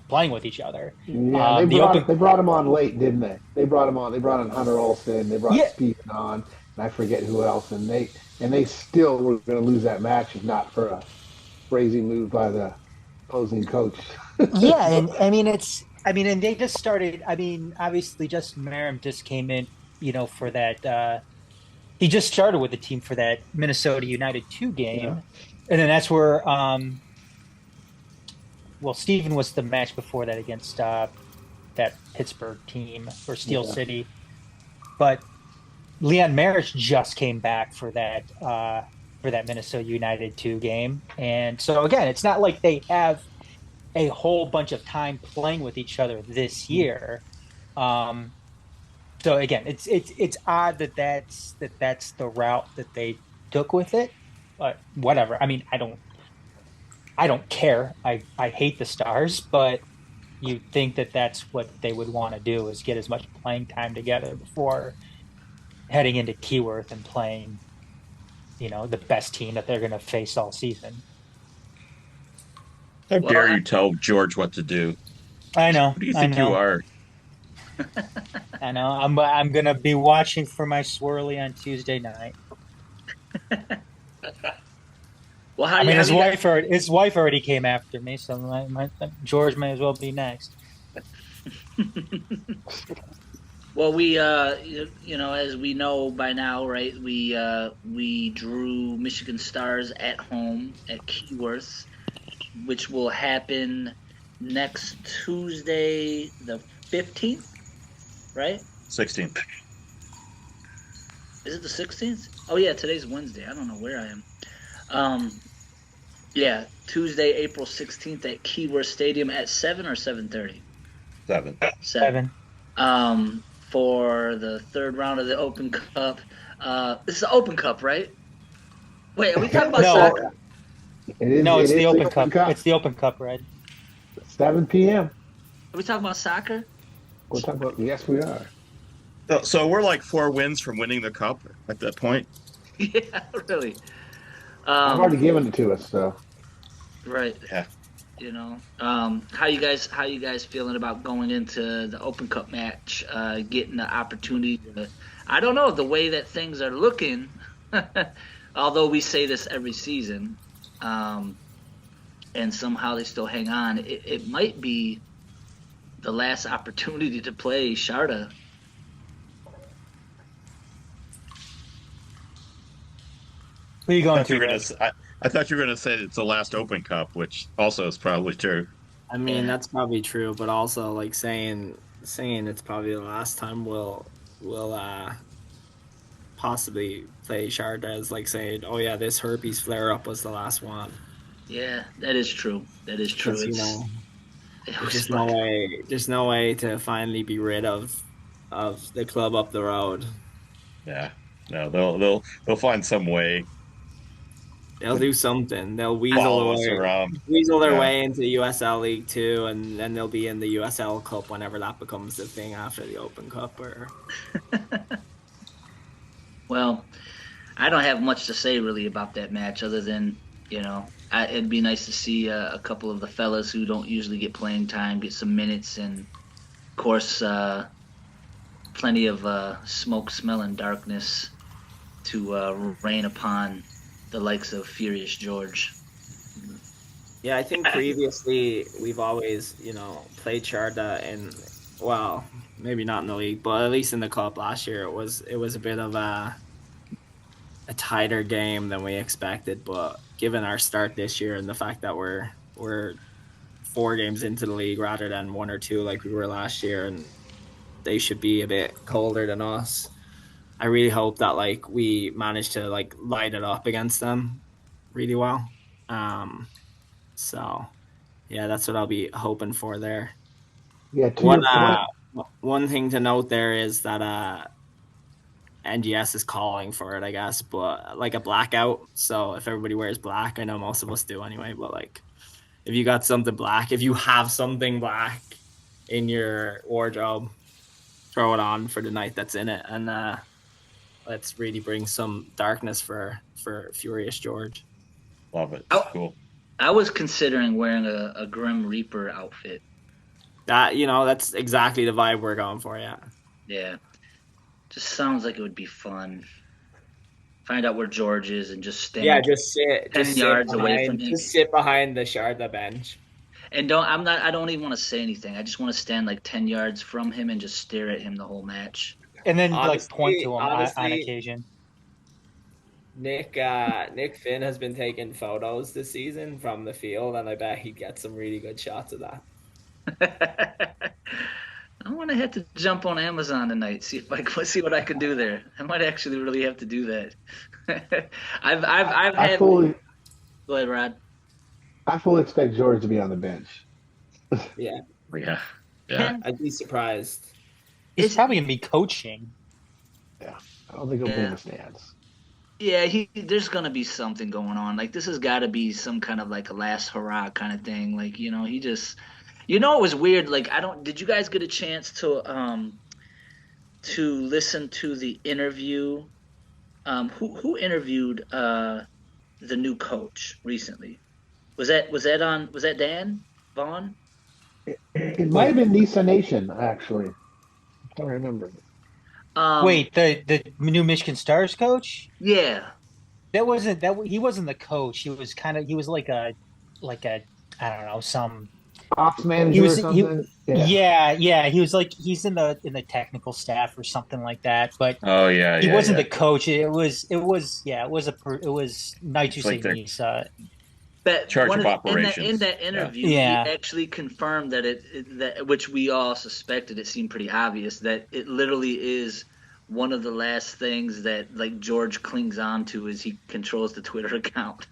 playing with each other. Yeah, they brought him on late, didn't they? They brought him on. They brought on Hunter Olsen. They brought Steven on, and I forget who else. And they still were going to lose that match if not for a crazy move by the opposing coach. Yeah, and and they just started. I mean, obviously, Justin Merrim just came in, for that. He just started with the team for that Minnesota United 2 game, and then that's where. Well, Steven was the match before that against that Pittsburgh team for Steel City, but Leon Marich just came back for that Minnesota United 2 game, and so again, it's not like they have a whole bunch of time playing with each other this year. So again, it's odd that's the route that they took with it, but whatever. I mean, I don't care. I hate the Stars, but you'd think that that's what they would want to do, is get as much playing time together before heading into Keyworth and playing, the best team that they're going to face all season. How dare you tell George what to do? I know. Who do you think you are? I know. I'm going to be watching for my swirly on Tuesday night. Well, his wife already came after me, so George may as well be next. Well, we as we know by now, right? We drew Michigan Stars at home at Keyworth, which will happen next Tuesday, the 15th, right? 16th. Is it the 16th? Oh yeah, today's Wednesday. I don't know where I am. Yeah, Tuesday, April 16th at Keyworth Stadium at 7 or 7:30? 7. 7. For the third round of the Open Cup. This is the Open Cup, right? Wait, are we talking about soccer? It's the Open Cup. It's the Open Cup, Red. 7 p.m. Are we talking about soccer? We're talking about, yes, we are. So we're like 4 wins from winning the cup at that point. Yeah, really. I've already given it to us, so. Right. Yeah. How you guys feeling about going into the Open Cup match, getting the opportunity to, I don't know, the way that things are looking, although we say this every season, and somehow they still hang on, it might be the last opportunity to play Sharta. Who are you going I thought you were going to say it's the last Open Cup, which also is probably true. I mean, that's probably true, but also like saying saying it's probably the last time we'll possibly play Sharta as like saying, oh yeah, this herpes flare up was the last one. Yeah, that is true. That is true. Because, It there's was just no way. There's no way to finally be rid of the club up the road. Yeah, no, they'll find some way. They'll do something. They'll Follow us around. weasel their Yeah. way into USL League 2, and then they'll be in the USL Cup whenever that becomes the thing after the Open Cup. Or Well, I don't have much to say really about that match other than, it'd be nice to see a couple of the fellas who don't usually get playing time get some minutes, and of course, plenty of smoke, smell, and darkness to rain upon the likes of Furious George. yeah, I think previously we've always, played Sharta, and well, maybe not in the league, but at least in the cup last year, it was a bit of a tighter game than we expected. But given our start this year and the fact that we're 4 games into the league rather than 1 or 2 like we were last year, and they should be a bit colder than us, I really hope that we manage to light it up against them really well. So yeah, that's what I'll be hoping for there. Yeah, to your point. One thing to note there is that NGS is calling for it, I guess, but a blackout. So if everybody wears black, I know most of us do anyway, but if you got something black, if you have something black in your wardrobe, throw it on for the night that's in it, and let's really bring some darkness for Furious George. Love it. Cool. I was considering wearing a Grim Reaper outfit. That's exactly the vibe we're going for. Yeah. Just sounds like it would be fun. Find out where George is and just stand. Yeah, just sit 10 yards away from him. Just sit behind the Sharta bench. And I don't even want to say anything. I just want to stand 10 yards from him and just stare at him the whole match. And then point to him on occasion. Nick Finn has been taking photos this season from the field, and I bet he'd get some really good shots of that. I want to have to jump on Amazon tonight, see what I can do there. I might actually really have to do that. Go ahead, Rod. I fully expect George to be on the bench. Yeah. I'd be surprised. He's probably gonna be coaching. Yeah, I don't think he'll be in the stands. Yeah, there's gonna be something going on. This has got to be some kind of a last hurrah kind of thing. He just, it was weird. Did you guys get a chance to listen to the interview? Who interviewed the new coach recently? Was that Dan Vaughn? It might have been Nisa Nation, actually. I can't remember. Wait, the new Michigan Stars coach? Yeah. He wasn't the coach. He was like a I don't know, some ops manager or something. Yeah. He was he's in the technical staff or something like that. But he wasn't the coach. It was Naitu Nisa. But charge of operations. In that interview, he actually confirmed that which we all suspected. It seemed pretty obvious that it literally is one of the last things that George clings on to is he controls the Twitter account.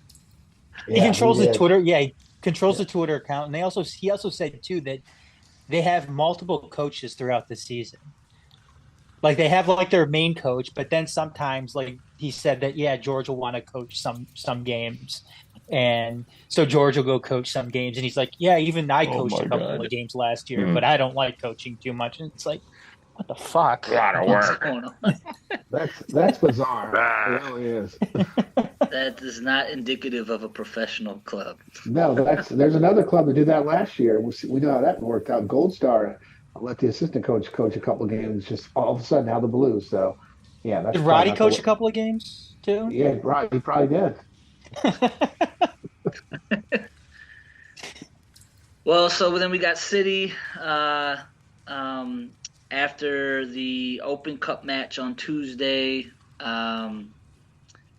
He controls the Twitter. Yeah, he controls the Twitter account, and he also said too that they have multiple coaches throughout the season. They have their main coach, but then sometimes he said that George will want to coach some games. And so George will go coach some games, and he's even I coached a couple of games last year, but I don't like coaching too much. And it's what the fuck? A lot of work. That's bizarre. It really is. That is not indicative of a professional club. No, there's another club that did that last year. We know how that worked out. Gold Star let the assistant coach a couple of games, just all of a sudden out of the blue. So, yeah. That's did Roddy coach a couple of games too? Yeah, he probably did. Well, so then we got City after the Open Cup match on Tuesday.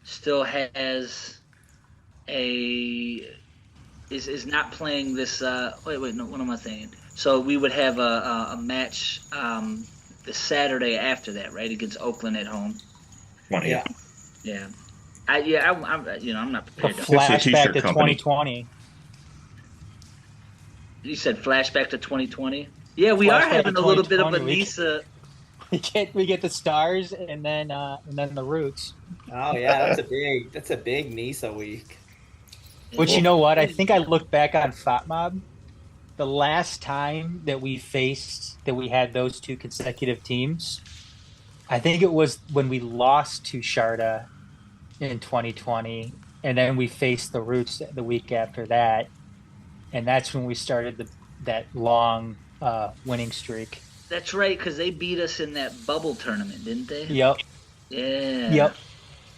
Still has is not playing this. Wait, no, what am I saying? So we would have a match the Saturday after that, right, against Oakland at home. 20th. Yeah. I'm not A prepared to. flashback to 2020. You said flashback to 2020. Yeah, we are Flashback having to a little bit of a 2020. Nisa. We get the stars and then the Roots. Oh yeah, that's a big Nisa week. Which, you know what? I think I look back on FOTMOB. The last time that we had those two consecutive teams, I think it was when we lost to Sharta in 2020, and then we faced the Roots the week after that, and that's when we started that long winning streak. That's right, because they beat us in that bubble tournament, didn't they? Yep. Yeah. Yep.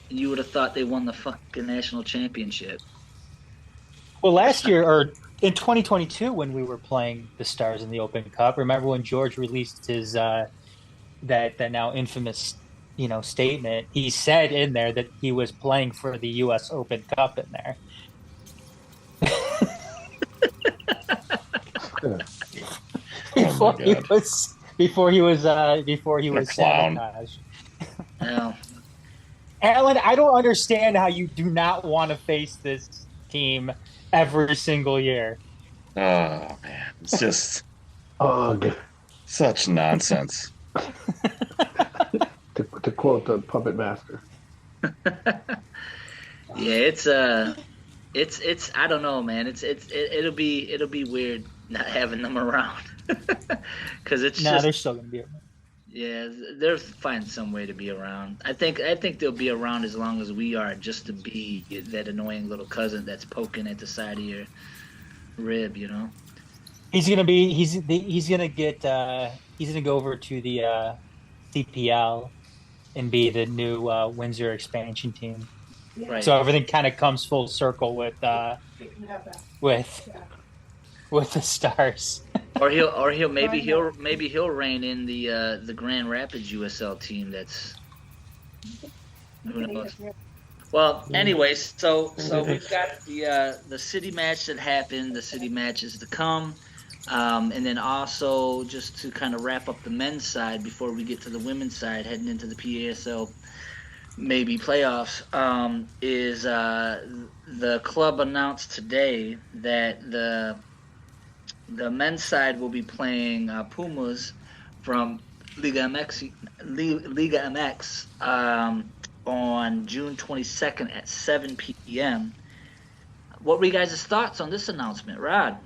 You would have thought they won the fucking national championship. Well, last year, or in 2022, when we were playing the Stars in the Open Cup, remember when George released his that now infamous statement? He said in there that he was playing for the U.S. Open Cup in there. Before he was sabotaged. No. Alan, I don't understand how you do not want to face this team every single year. Oh man, it's just such nonsense. to quote the puppet master. Yeah, it's I don't know, man. It'll be weird not having them around because they're still gonna be around. Yeah, they'll find some way to be around. I think they'll be around as long as we are, just to be that annoying little cousin that's poking at the side of your rib, He's gonna go over to the CPL and be the new Windsor expansion team. Right. So everything kind of comes full circle with the Stars. Or he'll rein in the Grand Rapids USL team. That's who knows. Well, anyways, so we've got the city match that happened, the city matches to come, and then also just to kind of wrap up the men's side before we get to the women's side, heading into the PASL maybe playoffs, is the club announced today that the men's side will be playing Pumas from Liga MX on June 22nd at 7 p.m. What were you guys' thoughts on this announcement, Rod?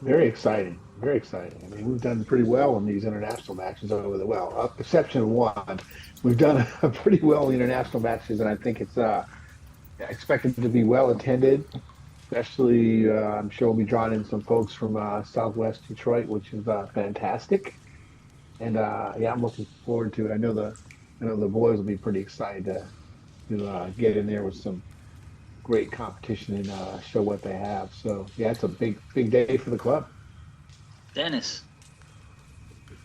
Very exciting. Very exciting. I mean, we've done pretty well in these international matches over the exception of one. We've done pretty well in the international matches, and I think it's expected to be well attended. Especially, I'm sure we'll be drawing in some folks from Southwest Detroit, which is fantastic. And I'm looking forward to it. I know the boys will be pretty excited to get in there with some great competition and show what they have. So yeah, it's a big day for the club. Dennis.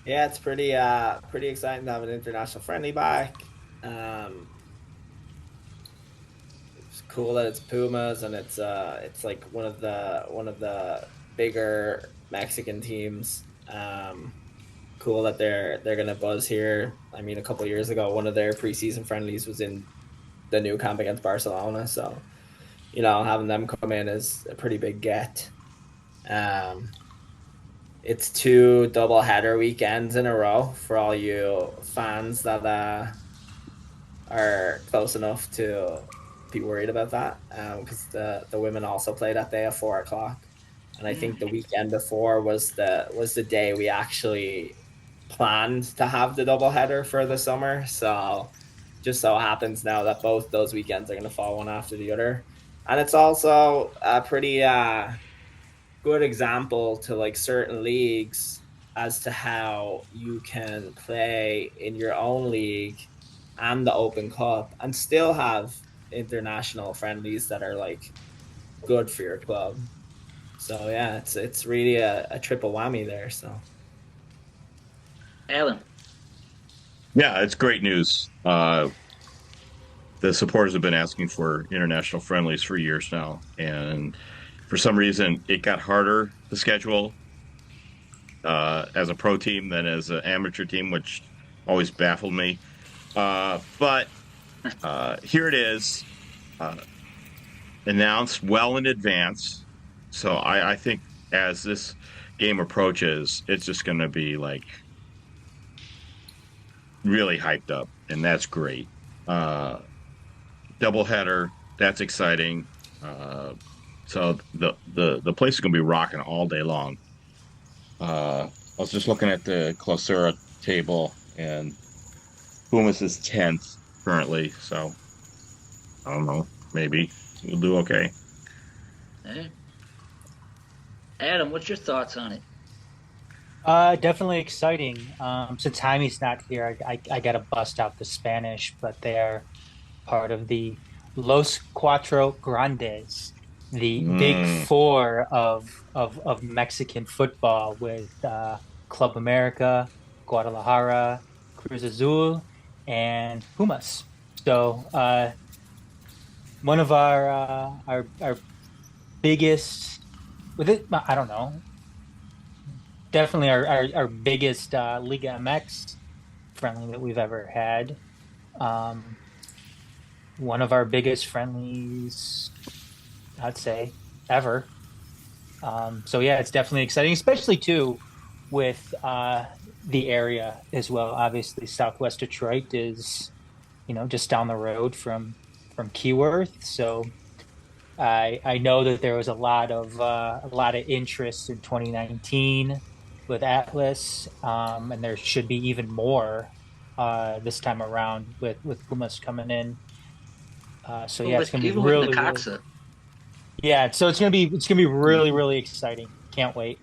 Yeah, it's pretty exciting to have an international friendly back. It's cool that it's Pumas and it's like one of the bigger Mexican teams. Cool that they're gonna buzz here. I mean, a couple of years ago, one of their preseason friendlies was in the new camp against Barcelona, so having them come in is a pretty big get. It's 2 doubleheader weekends in a row for all you fans that are close enough to be worried about that, because the women also play that day at 4:00, and I think the weekend before was the day we actually planned to have the doubleheader for the summer. So just so happens now that both those weekends are going to fall one after the other, and it's also a pretty good example to like certain leagues as to how you can play in your own league and the Open Cup and still have international friendlies that are like good for your club. So yeah, it's really a triple whammy there. So Alan. Yeah, it's great news. The supporters have been asking for international friendlies for years now, and for some reason it got harder to schedule. as a pro team than as an amateur team, which always baffled me. But here it is, announced well in advance. So I think as this game approaches, it's just going to be like really hyped up, and that's great. Doubleheader, that's exciting. So the place is going to be rocking all day long. I was just looking at the Clausura table, and Pumas is 10th currently. So I don't know, maybe we'll do okay. Hey. Adam, what's your thoughts on it? Definitely exciting. Since Jaime's not here, I got to bust out the Spanish, but they're part of the Los Cuatro Grandes, the big four of Mexican football with Club America, Guadalajara, Cruz Azul, and Pumas. So one of our biggest, with it, I don't know, definitely our biggest Liga MX friendly that we've ever had. One of our biggest friendlies, I'd say, ever. So yeah, it's definitely exciting, especially too with the area as well. Obviously, Southwest Detroit is, just down the road from Keyworth. So I know that there was a lot of interest in 2019 with Atlas, and there should be even more this time around with Pumas coming in. So yeah, it's gonna be really, yeah. So it's gonna be really, really exciting. Can't wait.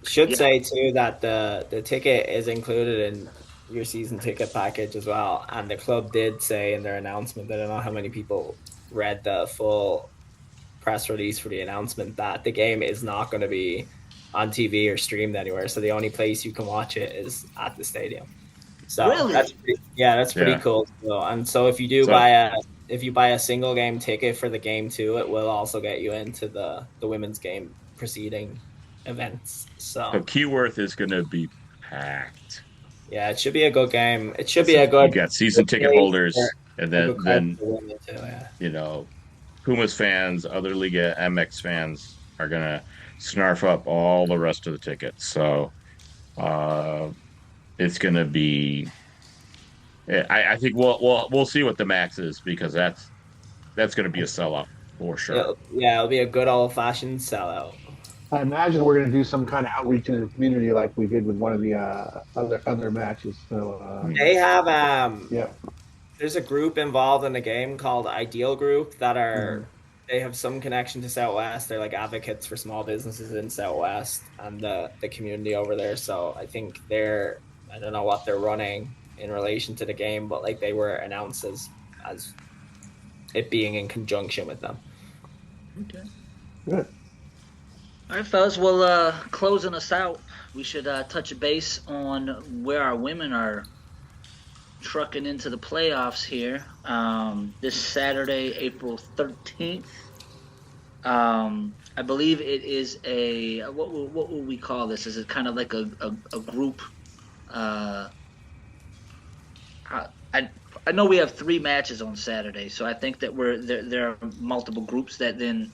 Should say too that the ticket is included in your season ticket package as well, and the club did say in their announcement, I don't know how many people read the full press release for the announcement, that the game is not going to be on TV or streamed anywhere. So the only place you can watch it is at the stadium. So really? That's pretty cool. So, and so if you do buy a single game ticket for the game too, it will also get you into the women's game preceding events. So Keyworth is going to be packed. Yeah, it should be a good game. It should be a good. You got season ticket holders, and then too, Pumas fans, other Liga MX fans are gonna snarf up all the rest of the tickets. So it's gonna be. I think we'll see what the max is, because that's gonna be a sellout for sure. It'll be a good old fashioned sellout. I imagine we're going to do some kind of outreach in the community like we did with one of the other matches. So they have there's a group involved in the game called Ideal Group that are they have some connection to Southwest. They're like advocates for small businesses in Southwest and the community over there. So I think I don't know what they're running in relation to the game, but like they were announced as it being in conjunction with them. Okay. Good. All right, fellas. Well, closing us out, we should touch base on where our women are trucking into the playoffs here. This Saturday, April 13th. I believe it is a what will we call this? Is it kind of like a group? I know we have 3 matches on Saturday, so I think that there are multiple groups that then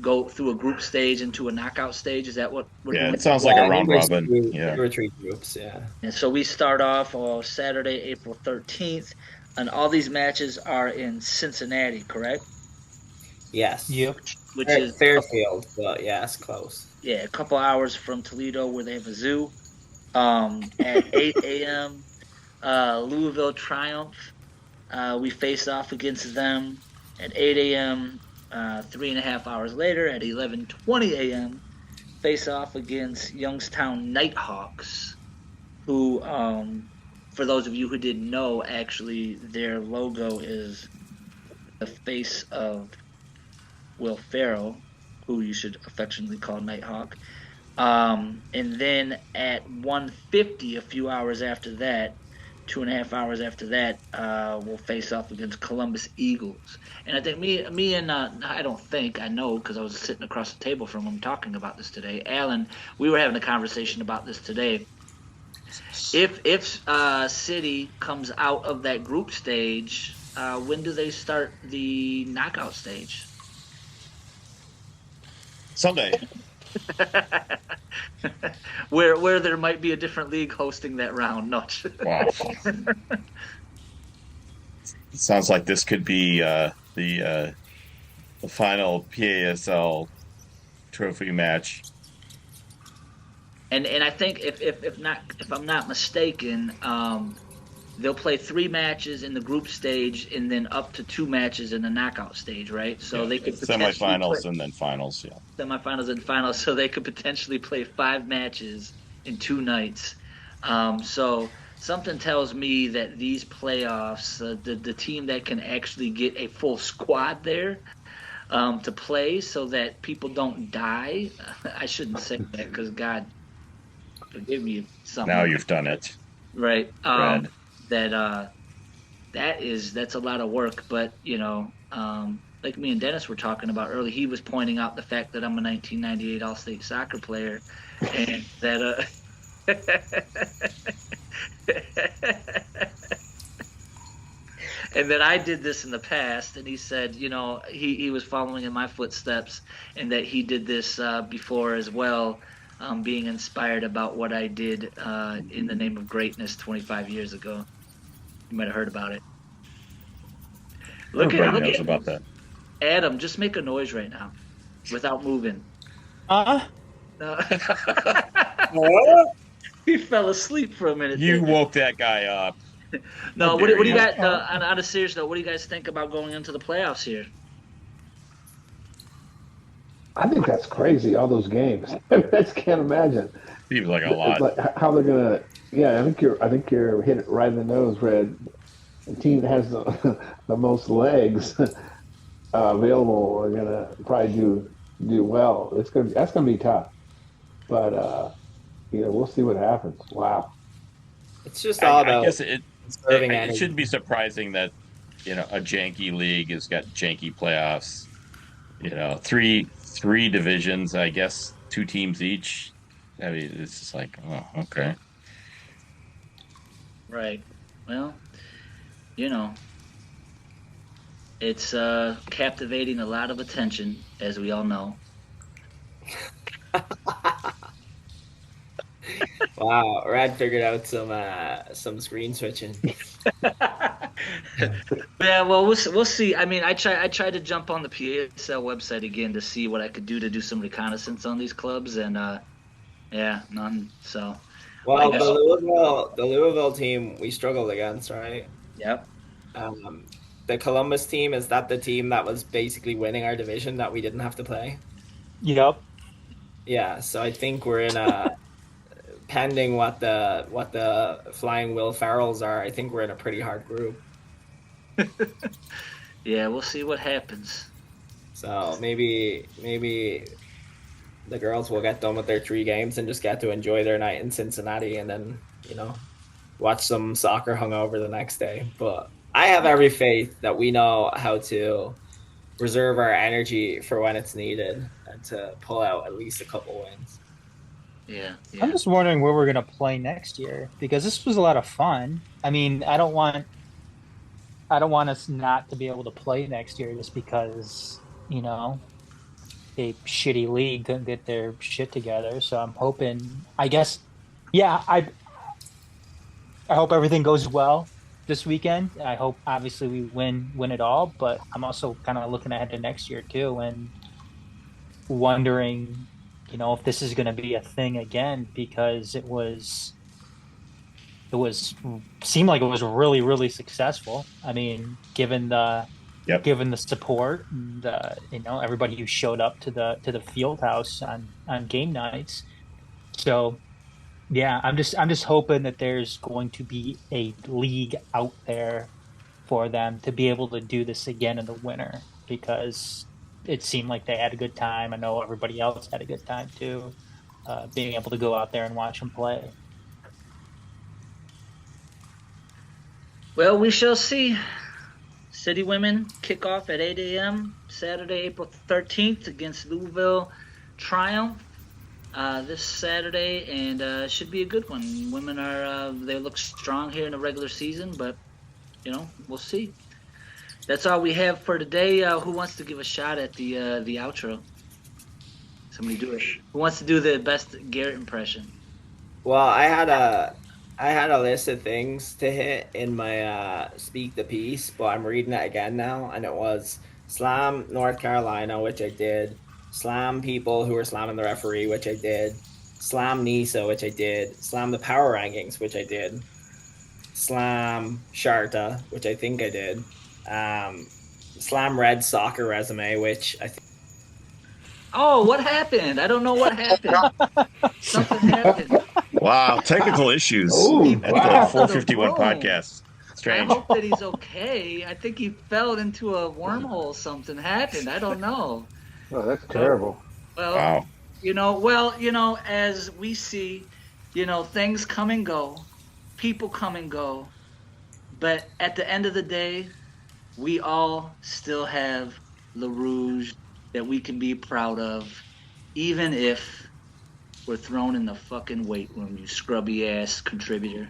go through a group stage into a knockout stage. Is that what we're doing? It sounds like a round robin. Two or 3 groups, And so we start off on Saturday, April 13th, and all these matches are in Cincinnati, correct? Yes. Yep. Which is Fairfield, but it's close. Yeah, a couple hours from Toledo, where they have a zoo. At 8 a.m., Louisville Triumph. We face off against them at 8 a.m. 3.5 hours later, at 11:20 a.m., face off against Youngstown Nighthawks, who, for those of you who didn't know, actually their logo is the face of Will Ferrell, who you should affectionately call Nighthawk. And then at 1:50, a few hours after that, 2.5 hours after that, we'll face off against Columbus Eagles. And I think me and I don't think I know because I was sitting across the table from him talking about this today. Alan, we were having a conversation about this today. If City comes out of that group stage, when do they start the knockout stage? Sunday. where there might be a different league hosting that round. No. Wow. It sounds like this could be the final PASL trophy match. And I think if I'm not mistaken, they'll play 3 matches in the group stage and then up to 2 matches in the knockout stage, right? So they could semifinals and then finals, yeah. Semifinals and finals, so they could potentially play 5 matches in 2 nights. So something tells me that these playoffs, the team that can actually get a full squad there to play so that people don't die. I shouldn't say that because God forgive me. Something now you've done it, right? That's a lot of work, but like me and Dennis were talking about earlier, he was pointing out the fact that I'm a 1998 All-State soccer player, and that and that I did this in the past, and he said, he was following in my footsteps, and that he did this before as well, being inspired about what I did in the name of greatness 25 years ago. You might have heard about it. Everybody knows about that. Adam, just make a noise right now, without moving. No. He fell asleep for a minute. You woke that guy up. No, what do you guys? On a serious note, what do you guys think about going into the playoffs here? I think that's crazy. All those games, I just can't imagine. Seems like a lot. Like how they're gonna. Yeah, I think you're hit it right in the nose, Red. The team that has the most legs available are gonna probably do well. That's gonna be tough, but we'll see what happens. Wow, it's just all about. I guess it shouldn't be surprising that a janky league has got janky playoffs. Three divisions, I guess, 2 teams each. I mean, it's just like, oh, okay. Right. Well, it's captivating a lot of attention, as we all know. Wow, Rad figured out some screen switching. Yeah, well, we'll see. I mean, I tried to jump on the PASL website again to see what I could do to do some reconnaissance on these clubs, and none. So, well, the Louisville team we struggled against, right? Yep. The Columbus team, is that the team that was basically winning our division that we didn't have to play? Yep. Yeah, so I think we're in a pending what the Flying Will Ferrells are. I think we're in a pretty hard group. Yeah, we'll see what happens. So maybe the girls will get done with their 3 games and just get to enjoy their night in Cincinnati, and then watch some soccer hungover the next day. But I have every faith that we know how to reserve our energy for when it's needed and to pull out at least a couple wins. Yeah. I'm just wondering where we're going to play next year, because this was a lot of fun. I mean, I don't want us not to be able to play next year just because, a shitty league couldn't get their shit together. So I'm hoping, I hope everything goes well this weekend. I hope obviously we win it all, but I'm also kind of looking ahead to next year too and wondering, if this is going to be a thing again, because it seemed like it was really, really successful. I mean, given the support and everybody who showed up to the field house on game nights. So yeah, I'm just hoping that there's going to be a league out there for them to be able to do this again in the winter, because it seemed like they had a good time. I know everybody else had a good time too, being able to go out there and watch them play. Well, we shall see. City Women kick off at 8 a.m. Saturday, April 13th against Louisville Triumph this Saturday, and should be a good one. Women they look strong here in the regular season, but, we'll see. That's all we have for today. Who wants to give a shot at the outro? Somebody do it. Who wants to do the best Garrett impression? Well, I had a list of things to hit in my Speak the Piece, but I'm reading it again now, and it was slam North Carolina, which I did, slam people who were slamming the referee, which I did, slam Nisa, which I did, slam the Power Rankings, which I did, slam Sharta, which I think I did, slam Red Soccer Resume, which I think. Oh, what happened? I don't know what happened. Something happened. Wow, technical issues at the 451 podcast. Strange. I hope that he's okay. I think he fell into a wormhole. Something happened. I don't know. Oh, that's terrible. Well, wow. As we see, things come and go, people come and go, but at the end of the day, we all still have Le Rouge that we can be proud of, even if we're thrown in the fucking weight room, you scrubby-ass contributor.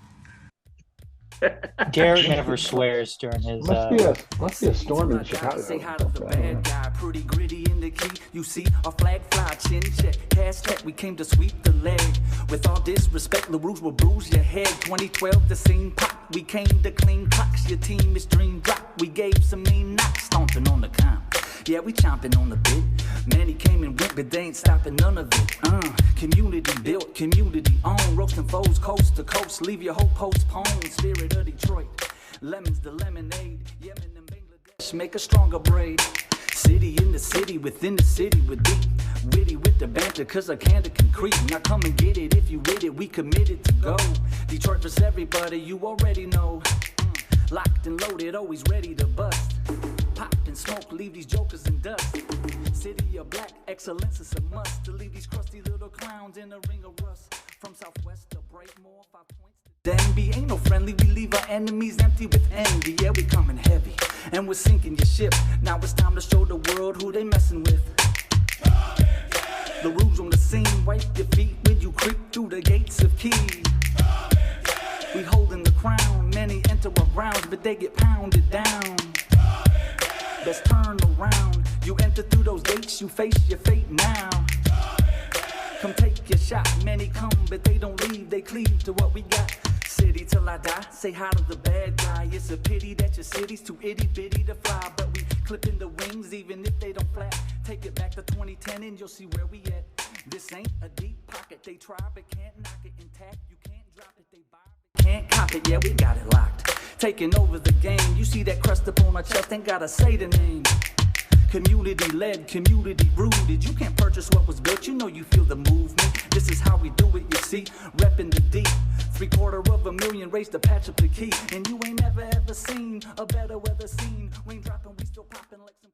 Garrett never swears during his. Must be a storm in Chicago. Say hi to the bad guy, pretty gritty in the key. You see, our flag fly, chin check, cash tech. We came to sweep the leg. With all disrespect, the rules will bruise your head. 2012, the scene pop. We came to clean clocks. Your team is dream drop. We gave some mean knocks, stomping on the count. Yeah, we chomping on the bit. Many came and went, but they ain't stopping none of it. Community built, community owned. Roasting foes coast to coast. Leave your whole postponed. Spirit of Detroit. Lemons the lemonade. Yemen and Bangladesh make a stronger braid. City in the city, within the city, with deep. Witty with the banter, cause I can't concrete. Now come and get it if you with it. We committed to go. Detroit versus everybody, you already know. Locked and loaded, always ready to bust. Pop and smoke, leave these jokers in dust. City of black excellence is a must. To leave these crusty little clowns in a ring of rust. From southwest to Brightmoor, 5 points to Denby. Ain't no friendly, we leave our enemies empty with envy. Yeah, we coming heavy, and we're sinking your ship. Now it's time to show the world who they messing with. The rules on the scene, wipe your feet when you creep through the gates of Key. We holding the crown, many enter our grounds, but they get pounded down. Let's turn around. You enter through those gates, you face your fate now. Come take your shot. Many come, but they don't leave. They cleave to what we got. City till I die. Say hi to the bad guy. It's a pity that your city's too itty bitty to fly, but we clipping the wings even if they don't flap. Take it back to 2010 and you'll see where we at. This ain't a deep pocket. They try but can't knock it intact. You can't drop it. They buy it. Can't cop it. Yeah, we got it locked. Taking over the game. You see that crust up on my chest, ain't gotta say the name. Community led, community rooted. You can't purchase what was built, you know you feel the movement. This is how we do it, you see, repping the deep. 750,000 raised to patch up the key. And you ain't never ever seen a better weather scene. Rain dropping, we still popping like some